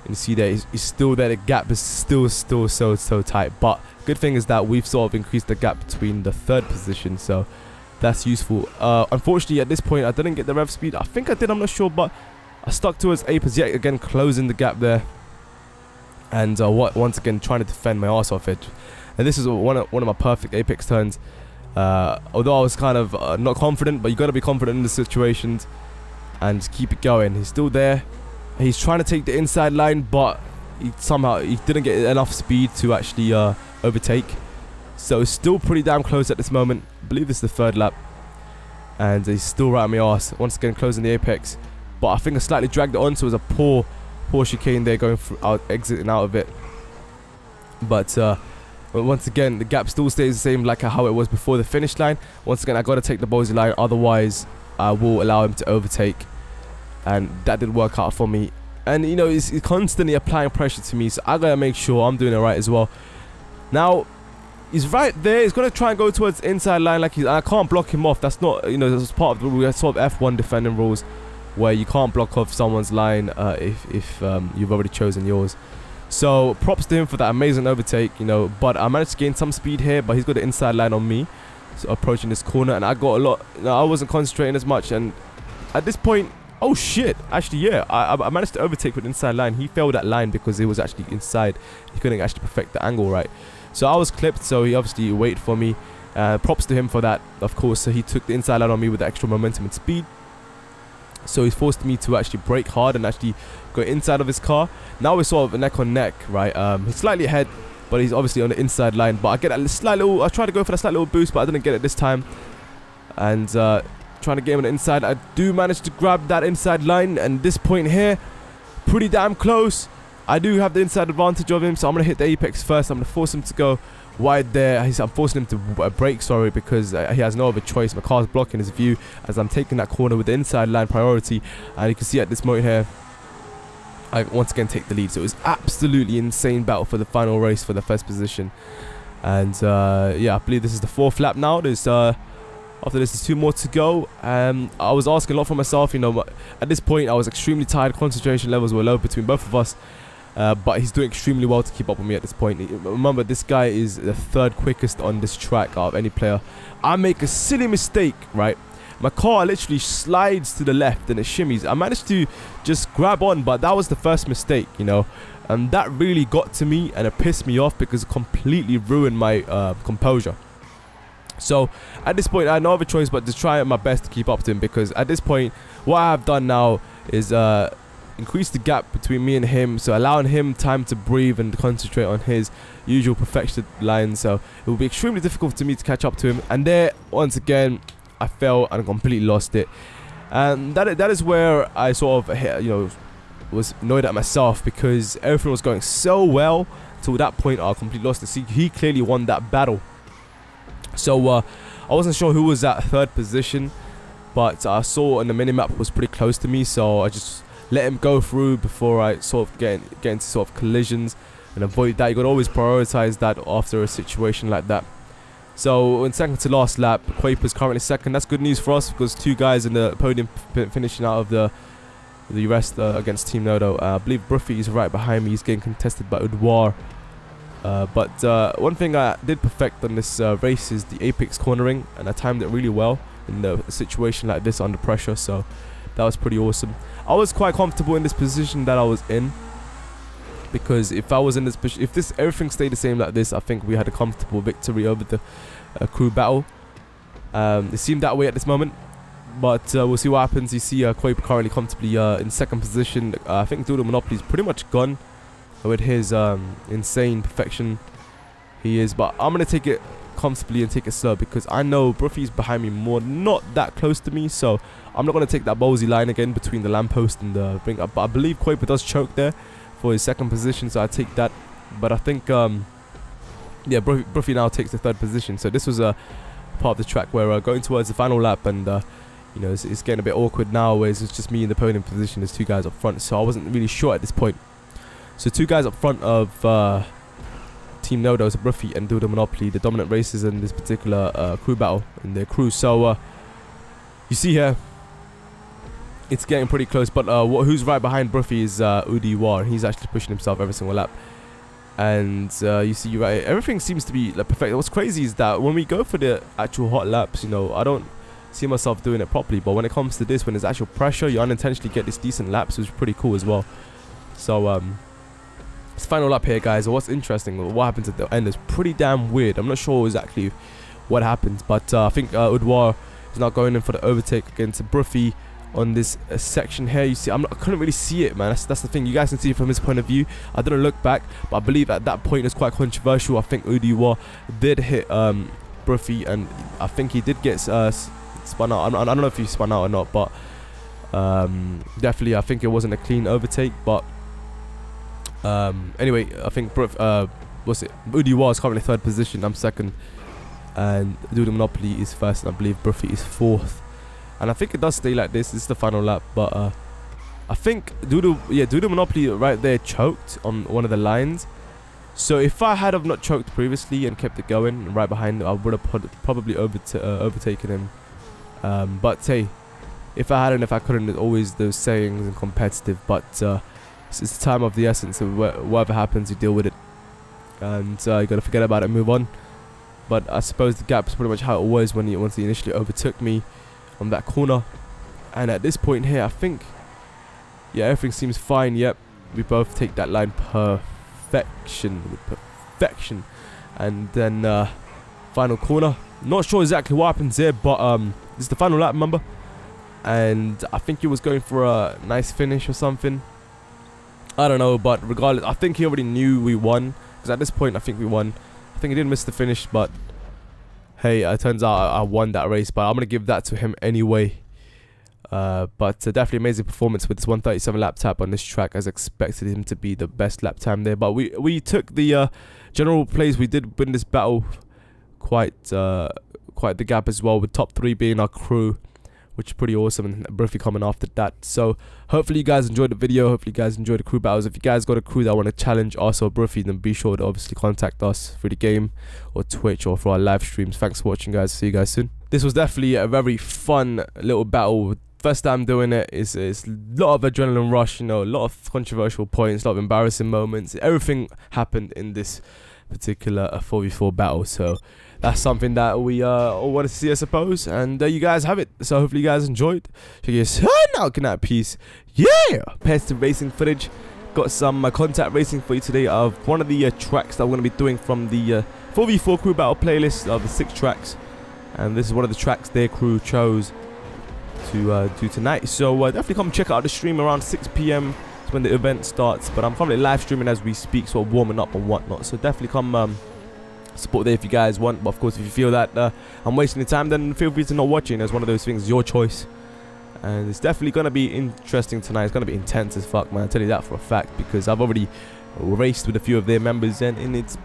And you see there, he's still there. The gap is still so tight. But good thing is that we've sort of increased the gap between the third position, so that's useful. Unfortunately, at this point, I didn't get the rev speed. I think I did. I'm not sure, but I stuck towards apex yet again, closing the gap there. And once again, trying to defend my arse off it. And this is one of my perfect apex turns. Although I was kind of not confident, but you got to be confident in the situations and keep it going. He's still there. He's trying to take the inside line, but he didn't get enough speed to actually overtake. So it's still pretty damn close at this moment. I believe this is the third lap, and he's still right on my arse. Once again, closing the apex, but I think I slightly dragged it on, so it was a poor chicane there, going through, exiting out of it. But once again, the gap still stays the same like how it was before the finish line. Once again, I got to take the Ballsy line, otherwise I will allow him to overtake. And that didn't work out for me. And you know, he's constantly applying pressure to me, so I gotta make sure I'm doing it right as well. Now, he's right there. He's gonna try and go towards the inside line, like I can't block him off. That's not, you know, that's part of the sort of F1 defending rules, where you can't block off someone's line if you've already chosen yours. So props to him for that amazing overtake, you know. But I managed to gain some speed here, but he's got the inside line on me, so approaching this corner, and I got a lot. You know, I wasn't concentrating as much, and at this point. Oh shit, actually yeah, I managed to overtake with inside line. He failed that line because it was actually inside. He couldn't actually perfect the angle right. So I was clipped, so he obviously waited for me. Props to him for that, of course. So he took the inside line on me with the extra momentum and speed. So he forced me to actually brake hard and actually go inside of his car. Now we're sort of neck on neck, right? He's slightly ahead, but he's obviously on the inside line. But I get a slight little, I tried to go for that slight little boost, but I didn't get it this time. And trying to get him on the inside. I do manage to grab that inside line, and this point here, pretty damn close. I do have the inside advantage of him, so I'm going to hit the apex first. I'm going to force him to go wide there. I'm forcing him to brake, sorry, because he has no other choice. My car's blocking his view as I'm taking that corner with the inside line priority. And you can see at this moment here, I once again take the lead. So it was absolutely insane battle for the final race for the first position. And yeah, I believe this is the fourth lap now. There's after this, there's 2 more to go. I was asking a lot for myself, you know. At this point, I was extremely tired. Concentration levels were low between both of us. But he's doing extremely well to keep up with me at this point. Remember, this guy is the 3rd quickest on this track out of any player. I make a silly mistake, right? My car literally slides to the left and it shimmies. I managed to just grab on, but that was the first mistake, you know. And that really got to me, and it pissed me off because it completely ruined my composure. So at this point, I had no other choice but to try my best to keep up to him, because at this point, what I have done now is increase the gap between me and him, so allowing him time to breathe and concentrate on his usual perfection line. So it will be extremely difficult for me to catch up to him. And there, once again, I fell and completely lost it. And that is where I sort of, you know, was annoyed at myself, because everything was going so well till that point. I completely lost it. See, he clearly won that battle. So I wasn't sure who was at 3rd position, but I saw on the minimap was pretty close to me, so I just let him go through before I sort of get into sort of collisions and avoid that. You got to always prioritize that after a situation like that. So in second to last lap, Quaper's currently 2nd. That's good news for us, because 2 guys in the podium finishing out of the rest against Team NoDo. I believe Bruffy is right behind me. He's getting contested by Udwar. But one thing I did perfect on this race is the apex cornering, and I timed it really well in a situation like this under pressure, so that was pretty awesome. I was quite comfortable in this position that I was in, because if I was in this position, if everything stayed the same like this, I think we had a comfortable victory over the crew battle. It seemed that way at this moment, but we'll see what happens. You see Quaper currently comfortably in 2nd position. I think NoDo Monopoly is pretty much gone with his insane perfection he is, but I'm gonna take it comfortably and take it slow, because I know Bruffy's behind me more, not that close to me, so I'm not gonna take that ballsy line again between the lamppost and the ring up. But I believe Quaper does choke there for his 2nd position, so I take that. But I think yeah, Bruffy now takes the 3rd position. So this was a part of the track where going towards the final lap, and you know, it's getting a bit awkward now, where it's just me in the podium position, there's 2 guys up front, so I wasn't really sure at this point. So 2 guys up front of Team NoDo, so Bruffy and NoDo Monopoly, the dominant racers in this particular crew battle in their crew. So you see here, it's getting pretty close, but who's right behind Bruffy is Udiwar. He's actually pushing himself every single lap. And you see, right, everything seems to be like perfect. What's crazy is that when we go for the actual hot laps, you know, I don't see myself doing it properly, but when it comes to this, when there's actual pressure, you unintentionally get this decent laps, which is pretty cool as well. So it's final lap here, guys. What's interesting, what happens at the end is pretty damn weird. I'm not sure exactly what happens, but I think Udwar is now going in for the overtake against Bruffy on this section here. You see, I couldn't really see it, man. That's the thing. You guys can see it from his point of view. I didn't look back, but I believe at that point it's quite controversial. I think Udiwar did hit Bruffy, and I think he did get spun out. I don't know if he spun out or not, but definitely I think it wasn't a clean overtake. But anyway, I think Udiwar is currently 3rd position. I'm 2nd, and NoDo Monopoly is 1st, and I believe Bruffy is 4th. And I think it does stay like this. This is the final lap, but I think NoDo Monopoly right there choked on one of the lines. So if I had not choked previously and kept it going right behind, I would have probably overtaken him. But hey, if I hadn't, if I couldn't, there's always those sayings and competitive. But it's time of the essence. So whatever happens, you deal with it, and you gotta forget about it and move on. But I suppose the gap is pretty much how it was once he initially overtook me on that corner. And at this point here, I think, yeah, everything seems fine. Yep, we both take that line perfection. And then final corner, not sure exactly what happens here, but this is the final lap, remember, and I think he was going for a nice finish or something. I don't know, but regardless, I think he already knew we won, because at this point I think we won. I think he didn't miss the finish, but hey, it turns out I won that race, but I'm going to give that to him anyway. But definitely amazing performance with this 137 lap tap on this track, as expected him to be the best lap time there. But we took the general place. We did win this battle quite the gap as well, with top 3 being our crew, which is pretty awesome, and Bruffy coming after that. So hopefully you guys enjoyed the video. Hopefully you guys enjoyed the crew battles. If you guys got a crew that want to challenge us or Bruffy, then be sure to obviously contact us through the game or Twitch or for our live streams. Thanks for watching, guys. See you guys soon. This was definitely a very fun little battle. First time doing it. It's a lot of adrenaline rush, you know, a lot of controversial points, a lot of embarrassing moments. Everything happened in this particular 4v4 battle. So that's something that we all want to see, I suppose. And there you guys have it. So hopefully you guys enjoyed. Check this out. Good night, peace. Yeah, pairs to racing footage. Got some contact racing for you today of one of the tracks that we're going to be doing from the 4v4 crew battle playlist of the 6 tracks. And this is one of the tracks their crew chose to do tonight. So definitely come check out the stream around 6 PM. It's when the event starts. But I'm currently live streaming as we speak, sort of warming up and whatnot. So definitely come support there if you guys want. But of course, if you feel that I'm wasting your time, then feel free to not watching. It's one of those things, your choice. And it's definitely going to be interesting tonight. It's going to be intense as fuck, man. I tell you that for a fact, because I've already raced with a few of their members, and it's